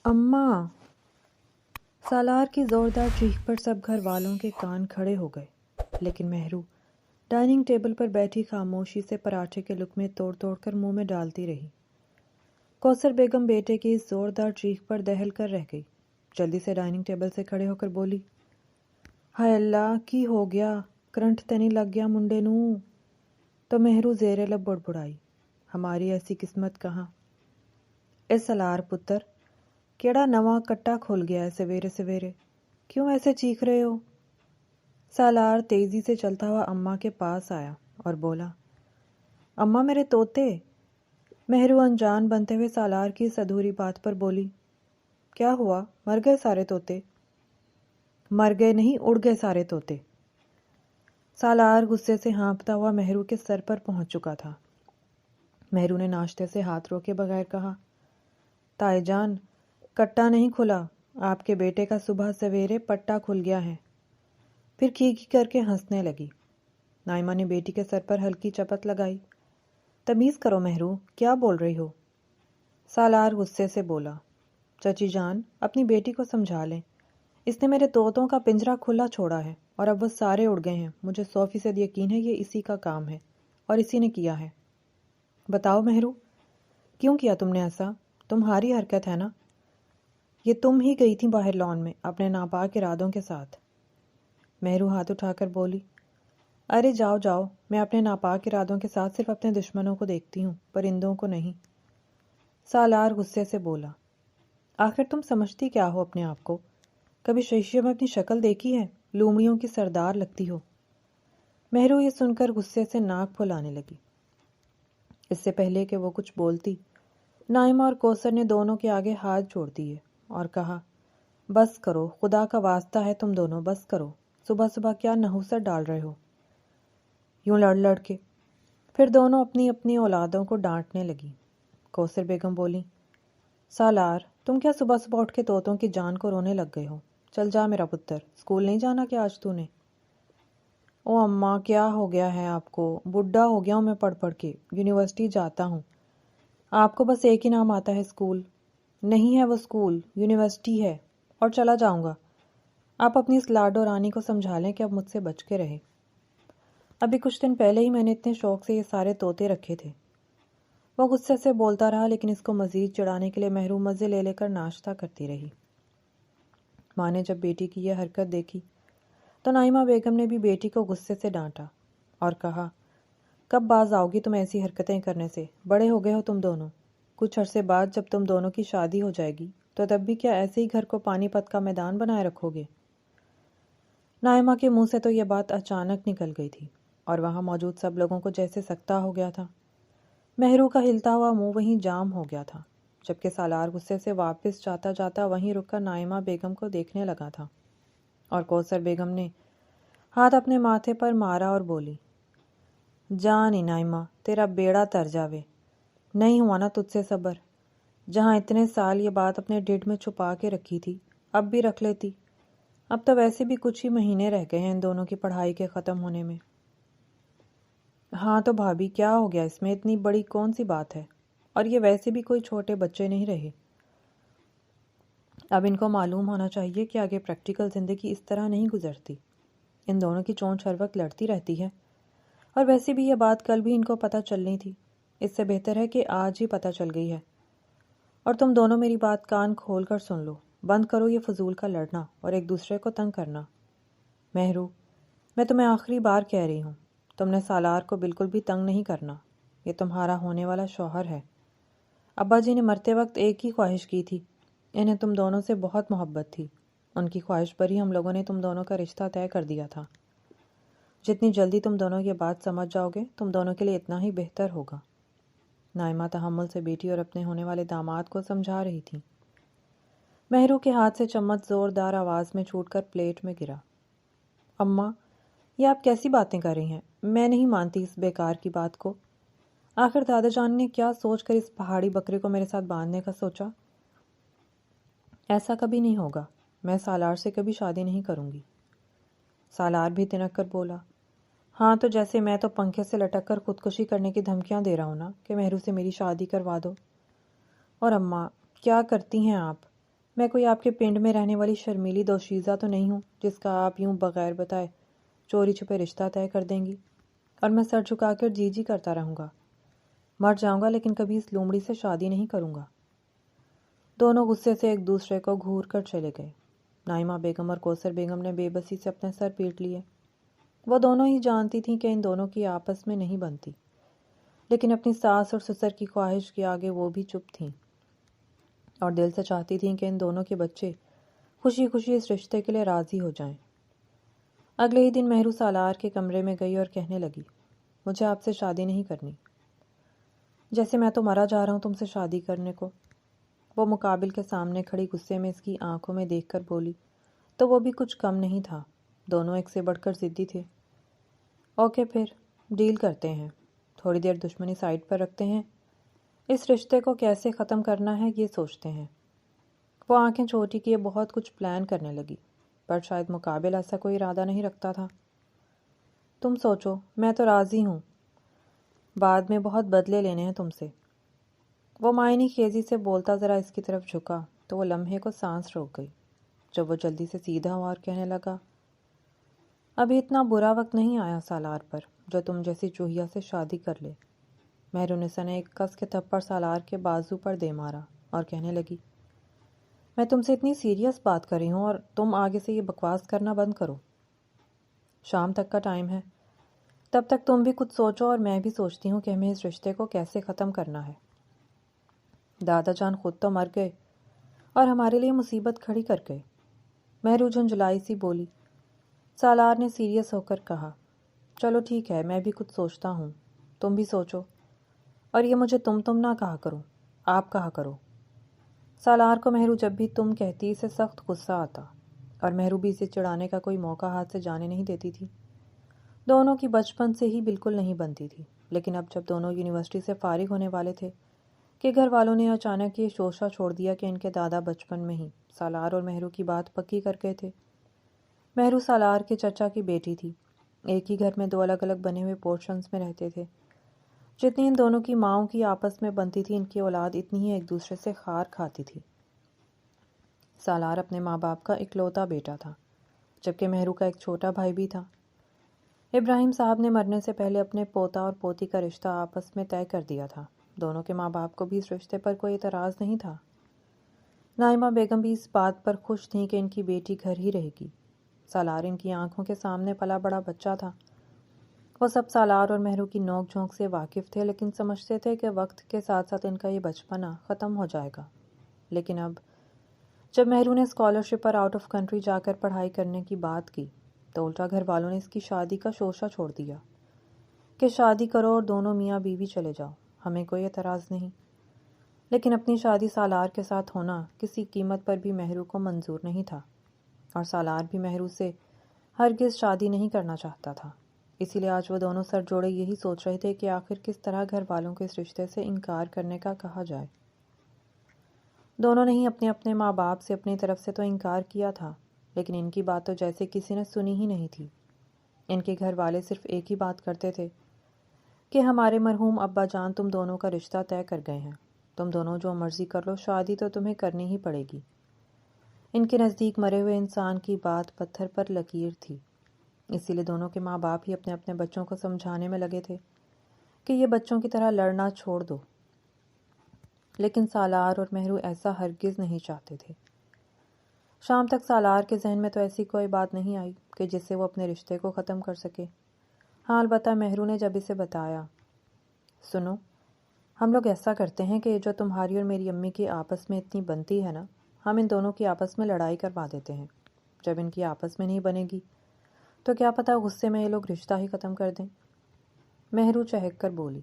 اماں! سالار کی زوردار چیخ پر سب گھر والوں کے کان کھڑے ہو گئے، لیکن مہرو ڈائننگ ٹیبل پر بیٹھی خاموشی سے پراٹھے کے لقمے توڑ توڑ کر منہ میں ڈالتی رہی۔ کوثر بیگم بیٹے کی اس زوردار چیخ پر دہل کر رہ گئی۔ جلدی سے ڈائننگ ٹیبل سے کھڑے ہو کر بولی، ہائے اللہ، کی ہو گیا؟ کرنٹ تے نہیں لگ گیا منڈے نوں؟ تو مہرو زیر لب بڑبڑائی، ہماری ایسی قسمت کہاں؟ اے سالار پتر، کیڑا نواں کٹا کھل گیا ہے سویرے سویرے، کیوں ایسے چیخ رہے ہو؟ سالار تیزی سے چلتا ہوا اماں کے پاس آیا اور بولا، اماں میرے طوطے۔ مہرو انجان بنتے ہوئے سالار کی اس ادھوری بات پر بولی، کیا ہوا؟ مر گئے سارے طوطے؟ مر گئے نہیں، اڑ گئے سارے طوطے۔ سالار غصے سے ہانپتا ہوا مہرو کے سر پر پہنچ چکا تھا۔ مہرو نے ناشتے سے ہاتھ روکے بغیر کہا، تائی جان، کٹا نہیں کھلا، آپ کے بیٹے کا صبح سویرے پٹا کھل گیا ہے۔ پھر کھی کھی کر کے ہنسنے لگی۔ نائمہ نے بیٹی کے سر پر ہلکی چپت لگائی، تمیز کرو مہرو، کیا بول رہی ہو؟ سالار غصے سے بولا، چچی جان، اپنی بیٹی کو سمجھا لیں، اس نے میرے طوطوں کا پنجرہ کھلا چھوڑا ہے اور اب وہ سارے اڑ گئے ہیں۔ مجھے 100% یقین ہے یہ اسی کا کام ہے اور اسی نے کیا ہے۔ بتاؤ مہرو، کیوں کیا تم نے ایسا؟ تمہاری حرکت ہے نا؟ یہ تم ہی گئی تھی باہر لان میں اپنے ناپاک ارادوں کے ساتھ۔ مہرو ہاتھ اٹھا کر بولی، ارے جاؤ جاؤ، میں اپنے ناپاک ارادوں کے ساتھ صرف اپنے دشمنوں کو دیکھتی ہوں، پرندوں کو نہیں۔ سالار غصے سے بولا، آخر تم سمجھتی کیا ہو اپنے آپ کو؟ کبھی شیشے میں اپنی شکل دیکھی ہے؟ لومڑیوں کی سردار لگتی ہو۔ مہرو یہ سن کر غصے سے ناک پھلانے لگی۔ اس سے پہلے کہ وہ کچھ بولتی، نائمہ اور کوثر نے دونوں کے آگے ہاتھ جوڑ دیے اور کہا، بس کرو، خدا کا واسطہ ہے تم دونوں، بس کرو، صبح صبح کیا نحوست ڈال رہے ہو یوں لڑ لڑ کے؟ پھر دونوں اپنی اپنی اولادوں کو ڈانٹنے لگی۔ کوثر بیگم بولی، سالار، تم کیا صبح صبح اٹھ کے طوطوں کی جان کو رونے لگ گئے ہو؟ چل جا میرا پتر، اسکول نہیں جانا کیا آج تو نے؟ او اماں، کیا ہو گیا ہے آپ کو؟ بڈھا ہو گیا ہوں میں پڑھ پڑھ کے، یونیورسٹی جاتا ہوں۔ آپ کو بس ایک ہی نام آتا ہے اسکول۔ نہیں ہے وہ اسکول، یونیورسٹی ہے، اور چلا جاؤں گا۔ آپ اپنی اس لاڈو رانی کو سمجھا لیں کہ اب مجھ سے بچ کے رہے۔ ابھی کچھ دن پہلے ہی میں نے اتنے شوق سے یہ سارے طوطے رکھے تھے۔ وہ غصے سے بولتا رہا، لیکن اس کو مزید چڑھانے کے لیے مہرو مزے لے لے کر ناشتہ کرتی رہی۔ ماں نے جب بیٹی کی یہ حرکت دیکھی تو نائمہ بیگم نے بھی بیٹی کو غصے سے ڈانٹا اور کہا، کب باز آؤ گی تم ایسی حرکتیں کرنے سے؟ بڑے ہو گئے ہو تم دونوں۔ کچھ عرصے بعد جب تم دونوں کی شادی ہو جائے گی تو تب بھی کیا ایسے ہی گھر کو پانی پت کا میدان بنائے رکھو گے؟ نائمہ کے منہ سے تو یہ بات اچانک نکل گئی تھی اور وہاں موجود سب لوگوں کو جیسے سکتہ ہو گیا تھا۔ مہرو کا ہلتا ہوا منہ وہیں جام ہو گیا تھا، جبکہ سالار غصے سے واپس جاتا جاتا وہیں رک کر نائمہ بیگم کو دیکھنے لگا تھا، اور کوثر بیگم نے ہاتھ اپنے ماتھے پر مارا اور بولی، جانی نائمہ، تیرا بیڑا تر جاوے، نہیں ہوا نا تجھ سے صبر؟ جہاں اتنے سال یہ بات اپنے ڈیڈ میں چھپا کے رکھی تھی، اب بھی رکھ لیتی۔ اب تو ویسے بھی کچھ ہی مہینے رہ گئے ہیں ان دونوں کی پڑھائی کے ختم ہونے میں۔ ہاں تو بھابھی، کیا ہو گیا اس میں؟ اتنی بڑی کون سی بات ہے؟ اور یہ ویسے بھی کوئی چھوٹے بچے نہیں رہے۔ اب ان کو معلوم ہونا چاہیے کہ آگے پریکٹیکل زندگی اس طرح نہیں گزرتی۔ ان دونوں کی چونچ ہر وقت لڑتی رہتی ہے، اور ویسے بھی یہ بات کل بھی ان کو پتہ چلنی تھی۔ اس سے بہتر ہے کہ آج ہی پتہ چل گئی ہے۔ اور تم دونوں میری بات کان کھول کر سن لو، بند کرو یہ فضول کا لڑنا اور ایک دوسرے کو تنگ کرنا۔ مہرو، میں تمہیں آخری بار کہہ رہی ہوں، تم نے سالار کو بالکل بھی تنگ نہیں کرنا، یہ تمہارا ہونے والا شوہر ہے۔ ابا جی نے مرتے وقت ایک ہی خواہش کی تھی، انہیں تم دونوں سے بہت محبت تھی، ان کی خواہش پر ہی ہم لوگوں نے تم دونوں کا رشتہ طے کر دیا تھا۔ جتنی جلدی تم دونوں یہ بات سمجھ جاؤ گے تم دونوں کے لیے اتنا ہی بہتر ہوگا۔ نائمہ تحمل سے بیٹی اور اپنے ہونے والے داماد کو سمجھا رہی تھی۔ مہرو کے ہاتھ سے چمچ زوردار آواز میں چھوٹ کر پلیٹ میں گرا۔ اماں، یہ آپ کیسی باتیں کر رہی ہیں؟ میں نہیں مانتی اس بیکار کی بات کو۔ آخر دادا جان نے کیا سوچ کر اس پہاڑی بکرے کو میرے ساتھ باندھنے کا سوچا؟ ایسا کبھی نہیں ہوگا، میں سالار سے کبھی شادی نہیں کروں گی۔ سالار بھی تنک کر بولا، ہاں تو جیسے میں تو پنکھے سے لٹک کر خودکشی کرنے کی دھمکیاں دے رہا ہوں نا کہ مہرو سے میری شادی کروا دو۔ اور اماں، کیا کرتی ہیں آپ؟ میں کوئی آپ کے پنڈ میں رہنے والی شرمیلی دوشیزہ تو نہیں ہوں جس کا آپ یوں بغیر بتائے چوری چھپے رشتہ طے کر دیں گی، اور میں سر جھکا کر جی جی کرتا رہوں گا۔ مر جاؤں گا لیکن کبھی اس لومڑی سے شادی نہیں کروں گا۔ دونوں غصے سے ایک دوسرے کو گھور کر چلے گئے۔ نائمہ بیگم اور کوثر بیگم نے بے بسی سے اپنے سر پیٹ لیے۔ وہ دونوں ہی جانتی تھیں کہ ان دونوں کی آپس میں نہیں بنتی، لیکن اپنی ساس اور سسر کی خواہش کے آگے وہ بھی چپ تھیں، اور دل سے چاہتی تھیں کہ ان دونوں کے بچے خوشی خوشی اس رشتے کے لیے راضی ہو جائیں۔ اگلے ہی دن مہرو سالار کے کمرے میں گئی اور کہنے لگی، مجھے آپ سے شادی نہیں کرنی۔ جیسے میں تو مرا جا رہا ہوں تم سے شادی کرنے کو۔ وہ مقابل کے سامنے کھڑی غصے میں اس کی آنکھوں میں دیکھ کر بولی تو وہ بھی کچھ کم نہیں تھا۔ دونوں ایک سے بڑھ کر ضدی تھے۔ اوکے پھر ڈیل کرتے ہیں، تھوڑی دیر دشمنی سائڈ پر رکھتے ہیں، اس رشتے کو کیسے ختم کرنا ہے یہ سوچتے ہیں۔ وہ آنکھیں چھوٹی کیے بہت کچھ پلان کرنے لگی، پر شاید مقابل ایسا کوئی ارادہ نہیں رکھتا تھا۔ تم سوچو، میں تو راضی ہوں، بعد میں بہت بدلے لینے ہیں تم سے۔ وہ معنی خیزی سے بولتا ذرا اس کی طرف جھکا تو وہ لمحے کو سانس روک گئی، جب وہ جلدی سے سیدھا ہوا اور کہنے لگا، ابھی اتنا برا وقت نہیں آیا سالار پر جو تم جیسی چوہیا سے شادی کر لے۔ مہرونسا نے ایک کس کے تھپڑ سالار کے بازو پر دے مارا اور کہنے لگی، میں تم سے اتنی سیریس بات کر رہی ہوں اور تم آگے سے یہ بکواس کرنا بند کرو۔ شام تک کا ٹائم ہے، تب تک تم بھی کچھ سوچو اور میں بھی سوچتی ہوں کہ ہمیں اس رشتے کو کیسے ختم کرنا ہے۔ دادا جان خود تو مر گئے اور ہمارے لیے مصیبت کھڑی کر گئے۔ مہرو جھنجھلائی سی بولی۔ سالار نے سیریس ہو کر کہا، چلو ٹھیک ہے، میں بھی کچھ سوچتا ہوں، تم بھی سوچو، اور یہ مجھے تم نہ کہا کرو، آپ کہا کرو۔ سالار کو مہرو جب بھی تم کہتی اسے سخت غصہ آتا، اور مہرو بھی اسے چڑھانے کا کوئی موقع ہاتھ سے جانے نہیں دیتی تھی۔ دونوں کی بچپن سے ہی بالکل نہیں بنتی تھی، لیکن اب جب دونوں یونیورسٹی سے فارغ ہونے والے تھے کہ گھر والوں نے اچانک یہ شوشہ چھوڑ دیا کہ ان کے دادا بچپن میں ہی سالار اور مہرو کی بات پکی کر گئے تھے۔ مہرو سالار کے چچا کی بیٹی تھی، ایک ہی گھر میں دو الگ الگ بنے ہوئے پورشنز میں رہتے تھے۔ جتنی ان دونوں کی ماؤں کی آپس میں بنتی تھی، ان کی اولاد اتنی ہی ایک دوسرے سے خار کھاتی تھی۔ سالار اپنے ماں باپ کا اکلوتا بیٹا تھا، جبکہ مہرو کا ایک چھوٹا بھائی بھی تھا۔ ابراہیم صاحب نے مرنے سے پہلے اپنے پوتا اور پوتی کا رشتہ آپس میں طے کر دیا تھا۔ دونوں کے ماں باپ کو بھی اس رشتے پر کوئی اعتراض نہیں تھا۔ نائمہ بیگم بھی اس بات پر خوش تھیں کہ ان کی بیٹی گھر ہی رہے گی۔ سالار ان کی آنکھوں کے سامنے پلا بڑا بچہ تھا۔ وہ سب سالار اور مہرو کی نوک جھونک سے واقف تھے، لیکن سمجھتے تھے کہ وقت کے ساتھ ساتھ ان کا یہ بچپنا ختم ہو جائے گا۔ لیکن اب جب مہرو نے scholarship per out of country جا کر پڑھائی کرنے کی بات کی تو الٹا گھر والوں نے اس کی شادی کا شوشہ چھوڑ دیا کہ شادی کرو اور دونوں میاں بیوی چلے جاؤ، ہمیں کوئی اعتراض نہیں۔ لیکن اپنی شادی سالار کے ساتھ ہونا کسی قیمت پر بھی مہرو کو منظور نہیں تھا، اور سالار بھی مہرو سے ہرگز شادی نہیں کرنا چاہتا تھا۔ اسی لیے آج وہ دونوں سر جوڑے یہی سوچ رہے تھے کہ آخر کس طرح گھر والوں کو اس رشتے سے انکار کرنے کا کہا جائے۔ دونوں نے ہی اپنے اپنے ماں باپ سے اپنی طرف سے تو انکار کیا تھا، لیکن ان کی بات تو جیسے کسی نے سنی ہی نہیں تھی۔ ان کے گھر والے صرف ایک ہی بات کرتے تھے کہ ہمارے مرحوم ابا جان تم دونوں کا رشتہ طے کر گئے ہیں، تم دونوں جو مرضی کر لو، شادی تو تمہیں کرنی ہی پڑے گی۔ ان کے نزدیک مرے ہوئے انسان کی بات پتھر پر لکیر تھی۔ اسی لیے دونوں کے ماں باپ ہی اپنے اپنے بچوں کو سمجھانے میں لگے تھے کہ یہ بچوں کی طرح لڑنا چھوڑ دو، لیکن سالار اور مہرو ایسا ہرگز نہیں چاہتے تھے۔ شام تک سالار کے ذہن میں تو ایسی کوئی بات نہیں آئی کہ جس سے وہ اپنے رشتے کو ختم کر سکے۔ ہاں، البتہ مہرو نے جب اسے بتایا، سنو، ہم لوگ ایسا کرتے ہیں کہ جو تمہاری اور میری امی کی آپس میں اتنی بنتی ہے نا، ہم ان دونوں کی آپس میں لڑائی کروا دیتے ہیں۔ جب ان کی آپس میں نہیں بنے گی تو کیا پتہ غصے میں یہ لوگ رشتہ ہی ختم کر دیں۔ مہرو چہک کر بولی۔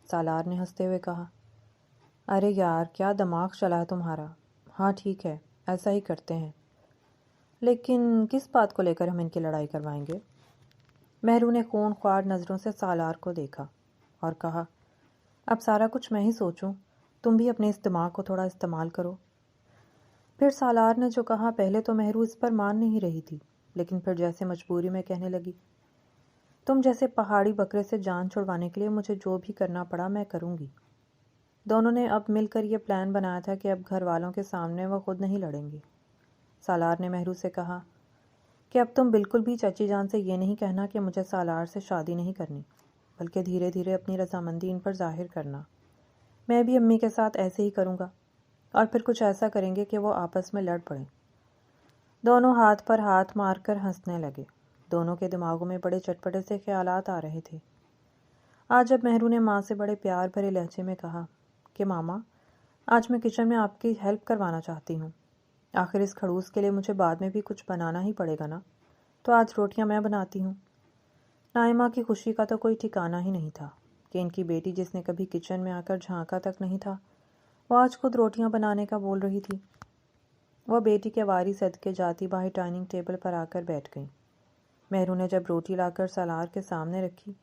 سالار نے ہنستے ہوئے کہا، ارے یار، کیا دماغ چلا ہے تمہارا۔ ہاں ٹھیک ہے، ایسا ہی کرتے ہیں، لیکن کس بات کو لے کر ہم ان کی لڑائی کروائیں گے؟ مہرو نے خون خوار نظروں سے سالار کو دیکھا اور کہا، اب سارا کچھ میں ہی سوچوں، تم بھی اپنے اس دماغ کو تھوڑا استعمال کرو۔ پھر سالار نے جو کہا، پہلے تو مہرو اس پر مان نہیں رہی تھی، لیکن پھر جیسے مجبوری میں کہنے لگی، تم جیسے پہاڑی بکرے سے جان چھڑوانے کے لیے مجھے جو بھی کرنا پڑا میں کروں گی۔ دونوں نے اب مل کر یہ پلان بنایا تھا کہ اب گھر والوں کے سامنے وہ خود نہیں لڑیں گے۔ سالار نے مہرو سے کہا کہ اب تم بالکل بھی چچی جان سے یہ نہیں کہنا کہ مجھے سالار سے شادی نہیں کرنی، بلکہ دھیرے دھیرے اپنی رضامندی ان پر ظاہر کرنا۔ میں بھی امی کے ساتھ ایسے ہی کروں گا، اور پھر کچھ ایسا کریں گے کہ وہ آپس میں لڑ پڑیں۔ دونوں ہاتھ پر ہاتھ مار کر ہنسنے لگے۔ دونوں کے دماغوں میں بڑے چٹپٹے سے خیالات آ رہے تھے۔ آج جب مہرو نے ماں سے بڑے پیار بھرے لہجے میں کہا کہ ماما، آج میں کچن میں آپ کی ہیلپ کروانا چاہتی ہوں، آخر اس کھڑوس کے لیے مجھے بعد میں بھی کچھ بنانا ہی پڑے گا نا، تو آج روٹیاں میں بناتی ہوں۔ نائمہ کی خوشی کا تو کوئی ٹھکانہ ہی نہیں تھا کہ ان کی بیٹی، جس نے کبھی کچن میں آ کر جھانکا تک نہیں تھا، وہ آج خود روٹیاں بنانے کا بول رہی تھی۔ وہ بیٹی کے واری صدقے جاتی باہر ڈائننگ ٹیبل پر آ کر بیٹھ گئیں۔ مہرو نے جب روٹی لا کر سالار کے سامنے رکھی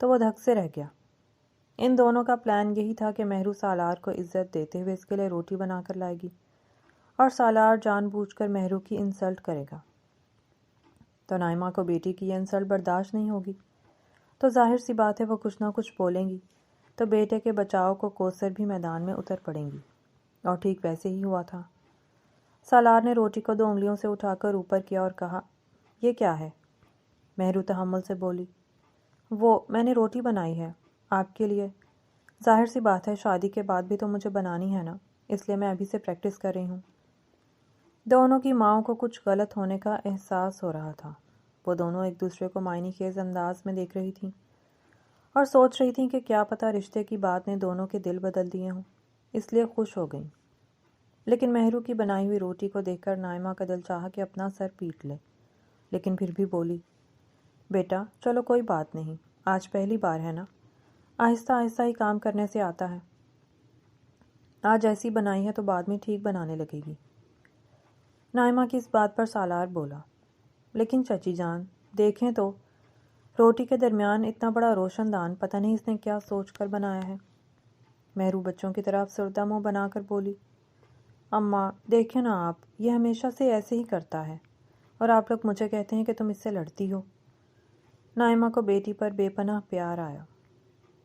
تو وہ دھک سے رہ گیا۔ ان دونوں کا پلان یہی تھا کہ مہرو سالار کو عزت دیتے ہوئے اس کے لیے روٹی بنا کر لائے گی، اور سالار جان بوجھ کر مہرو کی انسلٹ کرے گا۔ تو نائمہ کو بیٹی کی یہ انسلٹ برداشت نہیں ہوگی، تو ظاہر سی بات ہے وہ کچھ نہ کچھ بولیں گی، تو بیٹے کے بچاؤ کو کوثر بھی میدان میں اتر پڑیں گی۔ اور ٹھیک ویسے ہی ہوا تھا۔ سالار نے روٹی کو 2 انگلیوں سے اٹھا کر اوپر کیا اور کہا، یہ کیا ہے؟ مہرو تحمل سے بولی، وہ میں نے روٹی بنائی ہے آپ کے لیے۔ ظاہر سی بات ہے شادی کے بعد بھی تو مجھے بنانی ہے نا، اس لیے میں ابھی سے پریکٹس کر رہی ہوں۔ دونوں کی ماؤں کو کچھ غلط ہونے کا احساس ہو رہا تھا۔ وہ دونوں ایک دوسرے کو معنی خیز انداز میں دیکھ رہی تھیں اور سوچ رہی تھیں کہ کیا پتہ رشتے کی بات نے دونوں کے دل بدل دیے ہوں، اس لیے خوش ہو گئیں۔ لیکن مہرو کی بنائی ہوئی روٹی کو دیکھ کر نائمہ کا دل چاہا کہ اپنا سر پیٹ لے، لیکن پھر بھی بولی، بیٹا چلو کوئی بات نہیں، آج پہلی بار ہے نا، آہستہ آہستہ ہی کام کرنے سے آتا ہے۔ آج ایسی بنائی ہے تو بعد میں ٹھیک بنانے لگے گی۔ نائمہ کی اس بات پر سالار بولا، لیکن چچی جان دیکھیں تو، روٹی کے درمیان اتنا بڑا روشن دان، پتہ نہیں اس نے کیا سوچ کر بنایا ہے۔ مہرو بچوں کی طرف افسردہ منہ بنا کر بولی، اماں دیکھیں نا آپ، یہ ہمیشہ سے ایسے ہی کرتا ہے، اور آپ لوگ مجھے کہتے ہیں کہ تم اس سے لڑتی ہو۔ نائمہ کو بیٹی پر بے پناہ پیار آیا۔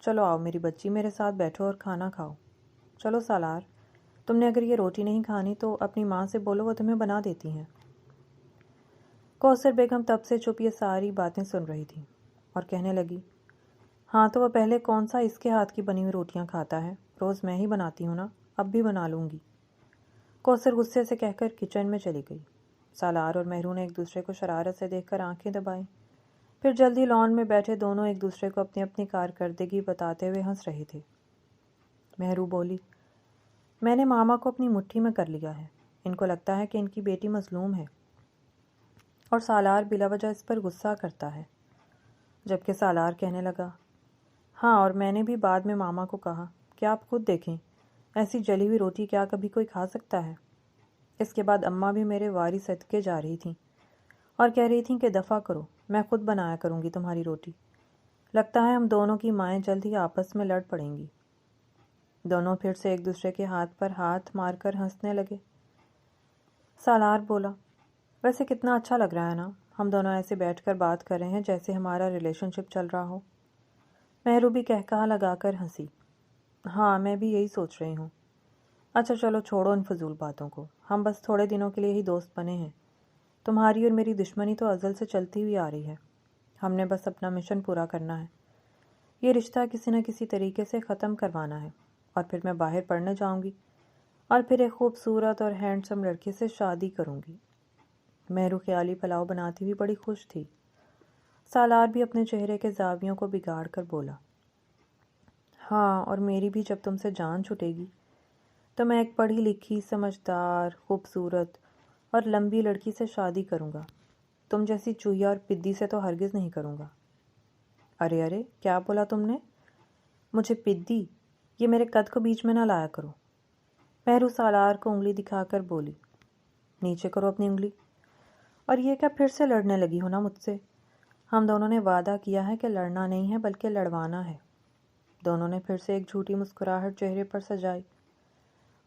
چلو آؤ میری بچی، میرے ساتھ بیٹھو اور کھانا کھاؤ۔ چلو سالار، تم نے اگر یہ روٹی نہیں کھانی تو اپنی ماں سے بولو، وہ تمہیں بنا دیتی ہیں۔ کوثر بیگم تب سے چپ یہ ساری باتیں سن رہی تھی اور کہنے لگی، ہاں تو وہ پہلے کون سا اس کے ہاتھ کی بنی ہوئی روٹیاں کھاتا ہے، روز میں ہی بناتی ہوں نا، اب بھی بنا لوں گی۔ کوثر غصے سے کہہ کر کچن میں چلی گئی۔ سالار اور مہرو نے ایک دوسرے کو شرارت سے دیکھ کر آنکھیں دبائیں، پھر جلدی لان میں بیٹھے دونوں ایک دوسرے کو اپنی اپنی کارکردگی بتاتے ہوئے ہنس رہے تھے۔ مہرو بولی، میں نے ماما کو اپنی مٹھی میں کر لیا ہے، ان کو لگتا ہے کہ ان کی بیٹی مظلوم ہے، اور سالار بلا وجہ اس پر غصہ کرتا ہے۔ جبکہ سالار کہنے لگا، ہاں اور میں نے بھی بعد میں ماما کو کہا کہ آپ خود دیکھیں، ایسی جلی ہوئی روٹی کیا کبھی کوئی کھا سکتا ہے؟ اس کے بعد اماں بھی میرے واری صدقے جا رہی تھیں اور کہہ رہی تھیں کہ دفع کرو، میں خود بنایا کروں گی تمہاری روٹی۔ لگتا ہے ہم دونوں کی مائیں جلد ہی آپس میں لڑ پڑیں گی۔ دونوں پھر سے ایک دوسرے کے ہاتھ پر ہاتھ مار کر ہنسنے لگے۔ سالار بولا، ویسے کتنا اچھا لگ رہا ہے نا، ہم دونوں ایسے بیٹھ کر بات کر رہے ہیں جیسے ہمارا ریلیشن شپ چل رہا ہو۔ مہرو بھی کہکہا لگا کر ہنسی، ہاں میں بھی یہی سوچ رہی ہوں۔ اچھا چلو چھوڑو ان فضول باتوں کو، ہم بس تھوڑے دنوں کے لیے ہی دوست بنے ہیں۔ تمہاری اور میری دشمنی تو ازل سے چلتی ہوئی آ رہی ہے، ہم نے بس اپنا مشن پورا کرنا ہے۔ یہ رشتہ کسی نہ کسی طریقے سے ختم کروانا ہے، اور پھر میں باہر پڑھنے جاؤں گی، اور پھر ایک خوبصورت اور ہینڈسم لڑکے سے شادی کروں گی۔ مہرو خیالی پلاؤ بناتی ہوئی بڑی خوش تھی۔ سالار بھی اپنے چہرے کے زاویوں کو بگاڑ کر بولا، ہاں اور میری بھی جب تم سے جان چھٹے گی تو میں ایک پڑھی لکھی، سمجھدار، خوبصورت اور لمبی لڑکی سے شادی کروں گا، تم جیسی چوہیا اور پدی سے تو ہرگز نہیں کروں گا۔ ارے ارے کیا بولا تم نے؟ مجھے پدی؟ یہ میرے قد کو بیچ میں نہ لایا کرو۔ مہرو سالار کو انگلی دکھا کر بولی، نیچے کرو اپنی انگلی۔ اور یہ کیا پھر سے لڑنے لگی ہو نا مجھ سے؟ ہم دونوں نے وعدہ کیا ہے کہ لڑنا نہیں ہے بلکہ لڑوانا ہے۔ دونوں نے پھر سے ایک جھوٹی مسکراہٹ چہرے پر سجائی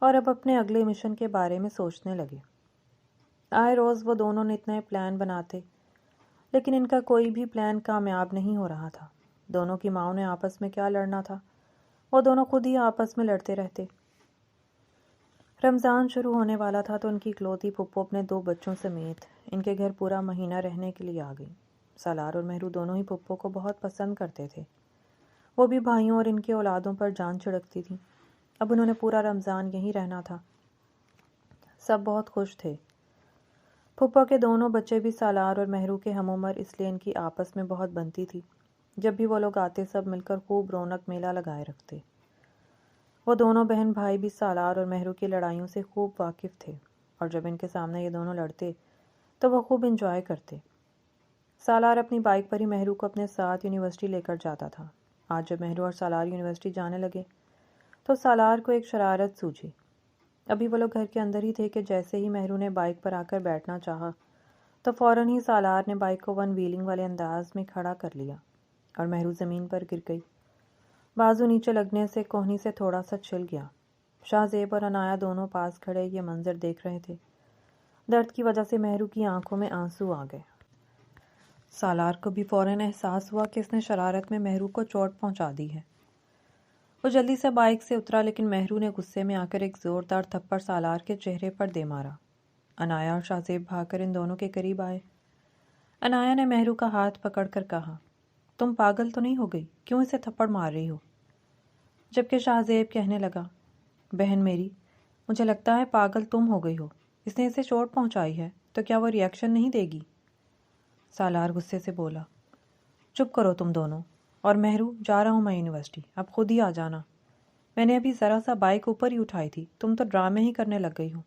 اور اب اپنے اگلے مشن کے بارے میں سوچنے لگے۔ آئے روز وہ دونوں نے اتنے پلان بناتے، لیکن ان کا کوئی بھی پلان کامیاب نہیں ہو رہا تھا۔ دونوں کی ماؤں نے آپس میں کیا لڑنا تھا، وہ دونوں خود ہی آپس میں لڑتے رہتے۔ رمضان شروع ہونے والا تھا تو ان کی اکلوتی پھپھو اپنے 2 بچوں سمیت ان کے گھر پورا مہینہ رہنے کے لیے آ گئی۔ سالار اور مہرو دونوں ہی پھپھو کو بہت پسند کرتے تھے۔ وہ بھی بھائیوں اور ان کے اولادوں پر جان چھڑکتی تھی۔ اب انہوں نے پورا رمضان یہیں رہنا تھا۔ سب بہت خوش تھے۔ پھپھو کے دونوں بچے بھی سالار اور مہرو کے ہم عمر، اس لیے ان کی آپس میں بہت بنتی تھی۔ جب بھی وہ لوگ آتے سب مل کر خوب رونق میلہ لگائے رکھتے۔ وہ دونوں بہن بھائی بھی سالار اور مہرو کی لڑائیوں سے خوب واقف تھے، اور جب ان کے سامنے یہ دونوں لڑتے تو وہ خوب انجوائے کرتے۔ سالار اپنی بائک پر ہی مہرو کو اپنے ساتھ یونیورسٹی لے کر جاتا تھا۔ آج جب مہرو اور سالار یونیورسٹی جانے لگے تو سالار کو ایک شرارت سوجی۔ ابھی وہ لوگ گھر کے اندر ہی تھے کہ جیسے ہی مہرو نے بائک پر آ کر بیٹھنا چاہا تو فوراً ہی سالار نے بائک کو 1 ویلنگ والے انداز میں کھڑا کر لیا اور مہرو زمین پر گر گئی۔ بازو نیچے لگنے سے کوہنی سے تھوڑا سا چھل گیا۔ شاہ زیب اور عنایا دونوں پاس کھڑے یہ منظر دیکھ رہے تھے۔ درد کی وجہ سے مہرو کی آنکھوں میں آنسو آ گئے۔ سالار کو بھی فوراً احساس ہوا کہ اس نے شرارت میں مہرو کو چوٹ پہنچا دی ہے۔ وہ جلدی سے بائک سے اترا، لیکن مہرو نے غصے میں آ کر ایک زوردار تھپڑ سالار کے چہرے پر دے مارا۔ عنایا اور شاہ زیب بھاگ کر ان دونوں کے قریب آئے۔ عنایا نے مہرو کا ہاتھ پکڑ کر کہا، تم پاگل تو نہیں ہو گئی؟ کیوں اسے تھپڑ مار رہی ہو؟ جبکہ شاہ زیب کہنے لگا، بہن میری، مجھے لگتا ہے پاگل تم ہو گئی ہو۔ اس نے اسے چوٹ پہنچائی ہے تو کیا وہ ری ایکشن نہیں دے گی؟ سالار غصے سے بولا، چپ کرو تم دونوں، اور مہرو جا رہا ہوں میں یونیورسٹی، اب خود ہی آ جانا۔ میں نے ابھی ذرا سا بائک اوپر ہی اٹھائی تھی، تم تو ڈرامے ہی کرنے لگ گئی ہو،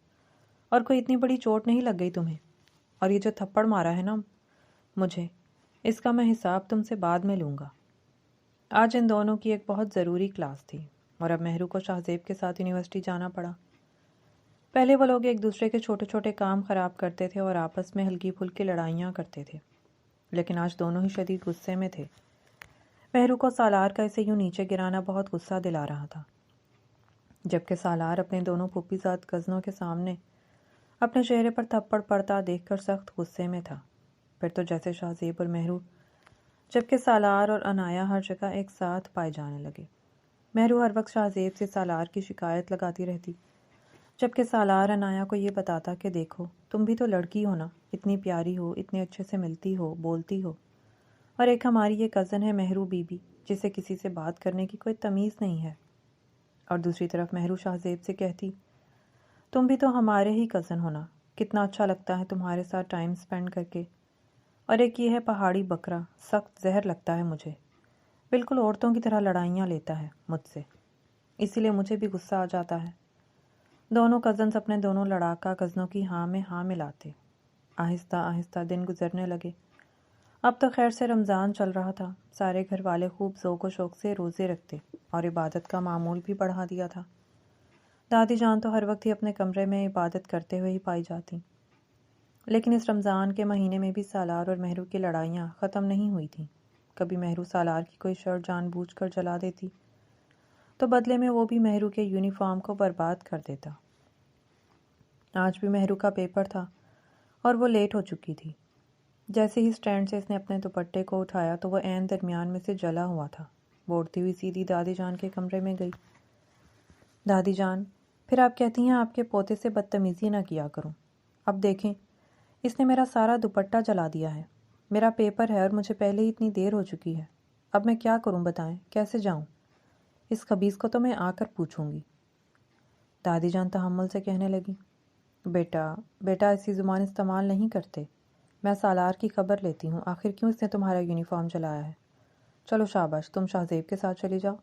اور کوئی اتنی بڑی چوٹ نہیں لگ گئی تمہیں۔ اور یہ جو تھپڑ مارا ہے نا مجھے، اس کا میں حساب تم سے بعد میں لوں گا۔ آج ان دونوں کی ایک بہت ضروری کلاس تھی اور اب مہرو کو شاہ زیب کے ساتھ یونیورسٹی جانا پڑا۔ پہلے وہ لوگ ایک دوسرے کے چھوٹے چھوٹے کام خراب کرتے تھے اور آپس میں ہلکی پھلکی لڑائیاں کرتے تھے، لیکن آج دونوں ہی شدید غصے میں تھے۔ مہرو کو سالار کا اسے یوں نیچے گرانا بہت غصہ دلا رہا تھا، جبکہ سالار اپنے دونوں پھوپھی زاد کزنوں کے سامنے اپنے چہرے پر تھپڑ پڑتا دیکھ کر سخت غصے میں تھا۔ پھر تو جیسے شاہ زیب اور مہرو جبکہ سالار اور عنایا ہر جگہ ایک ساتھ پائے جانے لگے۔ مہرو ہر وقت شاہ زیب سے سالار کی شکایت لگاتی رہتی، جبکہ سالار عنایا کو یہ بتاتا کہ دیکھو تم بھی تو لڑکی ہو نا، اتنی پیاری ہو، اتنے اچھے سے ملتی ہو، بولتی ہو، اور ایک ہماری یہ کزن ہے مہرو بی بی، جسے کسی سے بات کرنے کی کوئی تمیز نہیں ہے۔ اور دوسری طرف مہرو شاہ زیب سے کہتی، تم بھی تو ہمارے ہی کزن ہونا، کتنا اچھا لگتا ہے تمہارے ساتھ ٹائم سپینڈ کر کے۔ اور ایک یہ ہے پہاڑی بکرا، سخت زہر لگتا ہے مجھے، بالکل عورتوں کی طرح لڑائیاں لیتا ہے مجھ سے، اسی لیے مجھے بھی غصہ آ جاتا ہے۔ دونوں کزنز اپنے دونوں لڑاکا کزنوں کی ہاں میں ہاں ملاتے۔ آہستہ آہستہ دن گزرنے لگے۔ اب تو خیر سے رمضان چل رہا تھا، سارے گھر والے خوب ذوق و شوق سے روزے رکھتے اور عبادت کا معمول بھی بڑھا دیا تھا۔ دادی جان تو ہر وقت ہی اپنے کمرے میں عبادت کرتے ہوئے ہی پائی جاتی، لیکن اس رمضان کے مہینے میں بھی سالار اور مہرو کی لڑائیاں ختم نہیں ہوئی تھیں۔ کبھی مہرو سالار کی کوئی شرٹ جان بوجھ کر جلا دیتی تو بدلے میں وہ بھی مہرو کے یونیفارم کو برباد کر دیتا۔ آج بھی مہرو کا پیپر تھا اور وہ لیٹ ہو چکی تھی۔ جیسے ہی سٹینڈ سے اس نے اپنے دوپٹے کو اٹھایا تو وہ عین درمیان میں سے جلا ہوا تھا۔ وہ اڑتی ہوئی سیدھی دادی جان کے کمرے میں گئی۔ دادی جان، پھر آپ کہتی ہیں آپ کے پوتے سے بدتمیزی نہ کیا کروں۔ اب دیکھیں، اس نے میرا سارا دوپٹہ جلا دیا ہے، میرا پیپر ہے اور مجھے پہلے ہی اتنی دیر ہو چکی ہے۔ اب میں کیا کروں بتائیں، کیسے جاؤں؟ اس خبیث کو تو میں آ کر پوچھوں گی۔ دادی جان تحمل سے کہنے لگی، بیٹا ایسی زبان استعمال نہیں کرتے، میں سالار کی خبر لیتی ہوں، آخر کیوں اس نے تمہارا یونیفارم جلایا ہے؟ چلو شاباش، تم شاہ زیب کے ساتھ چلی جاؤ۔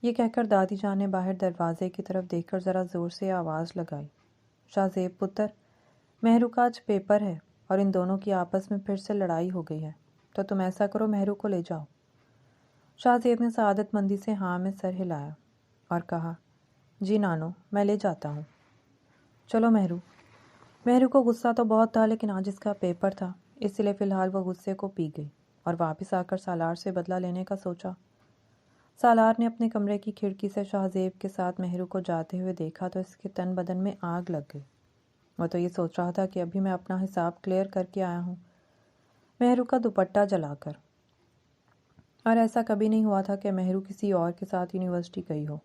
یہ کہہ کر دادی جان نے باہر دروازے کی طرف دیکھ کر ذرا زور سے آواز لگائی، شاہ زیب پتر، مہرو کا آج پیپر ہے اور ان دونوں کی آپس میں پھر سے لڑائی ہو گئی ہے، تو تم ایسا کرو مہرو کو لے جاؤ۔ شاہ زیب نے سعادت مندی سے ہاں میں سر ہلایا اور کہا، جی نانو، میں لے جاتا ہوں۔ چلو مہرو کو غصہ تو بہت تھا، لیکن آج اس کا پیپر تھا، اس لیے فی الحال وہ غصے کو پی گئی اور واپس آ کر سالار سے بدلہ لینے کا سوچا۔ سالار نے اپنے کمرے کی کھڑکی سے شاہ زیب کے ساتھ مہرو کو جاتے ہوئے دیکھا تو اس کے تن بدن میں آگ لگ گئی۔ وہ تو یہ سوچ رہا تھا کہ ابھی میں اپنا حساب کلیئر کر کے آیا ہوں، مہرو کا دوپٹہ جلا کر۔ اور ایسا کبھی نہیں ہوا تھا کہ مہرو کسی اور کے ساتھ یونیورسٹی گئی ہو،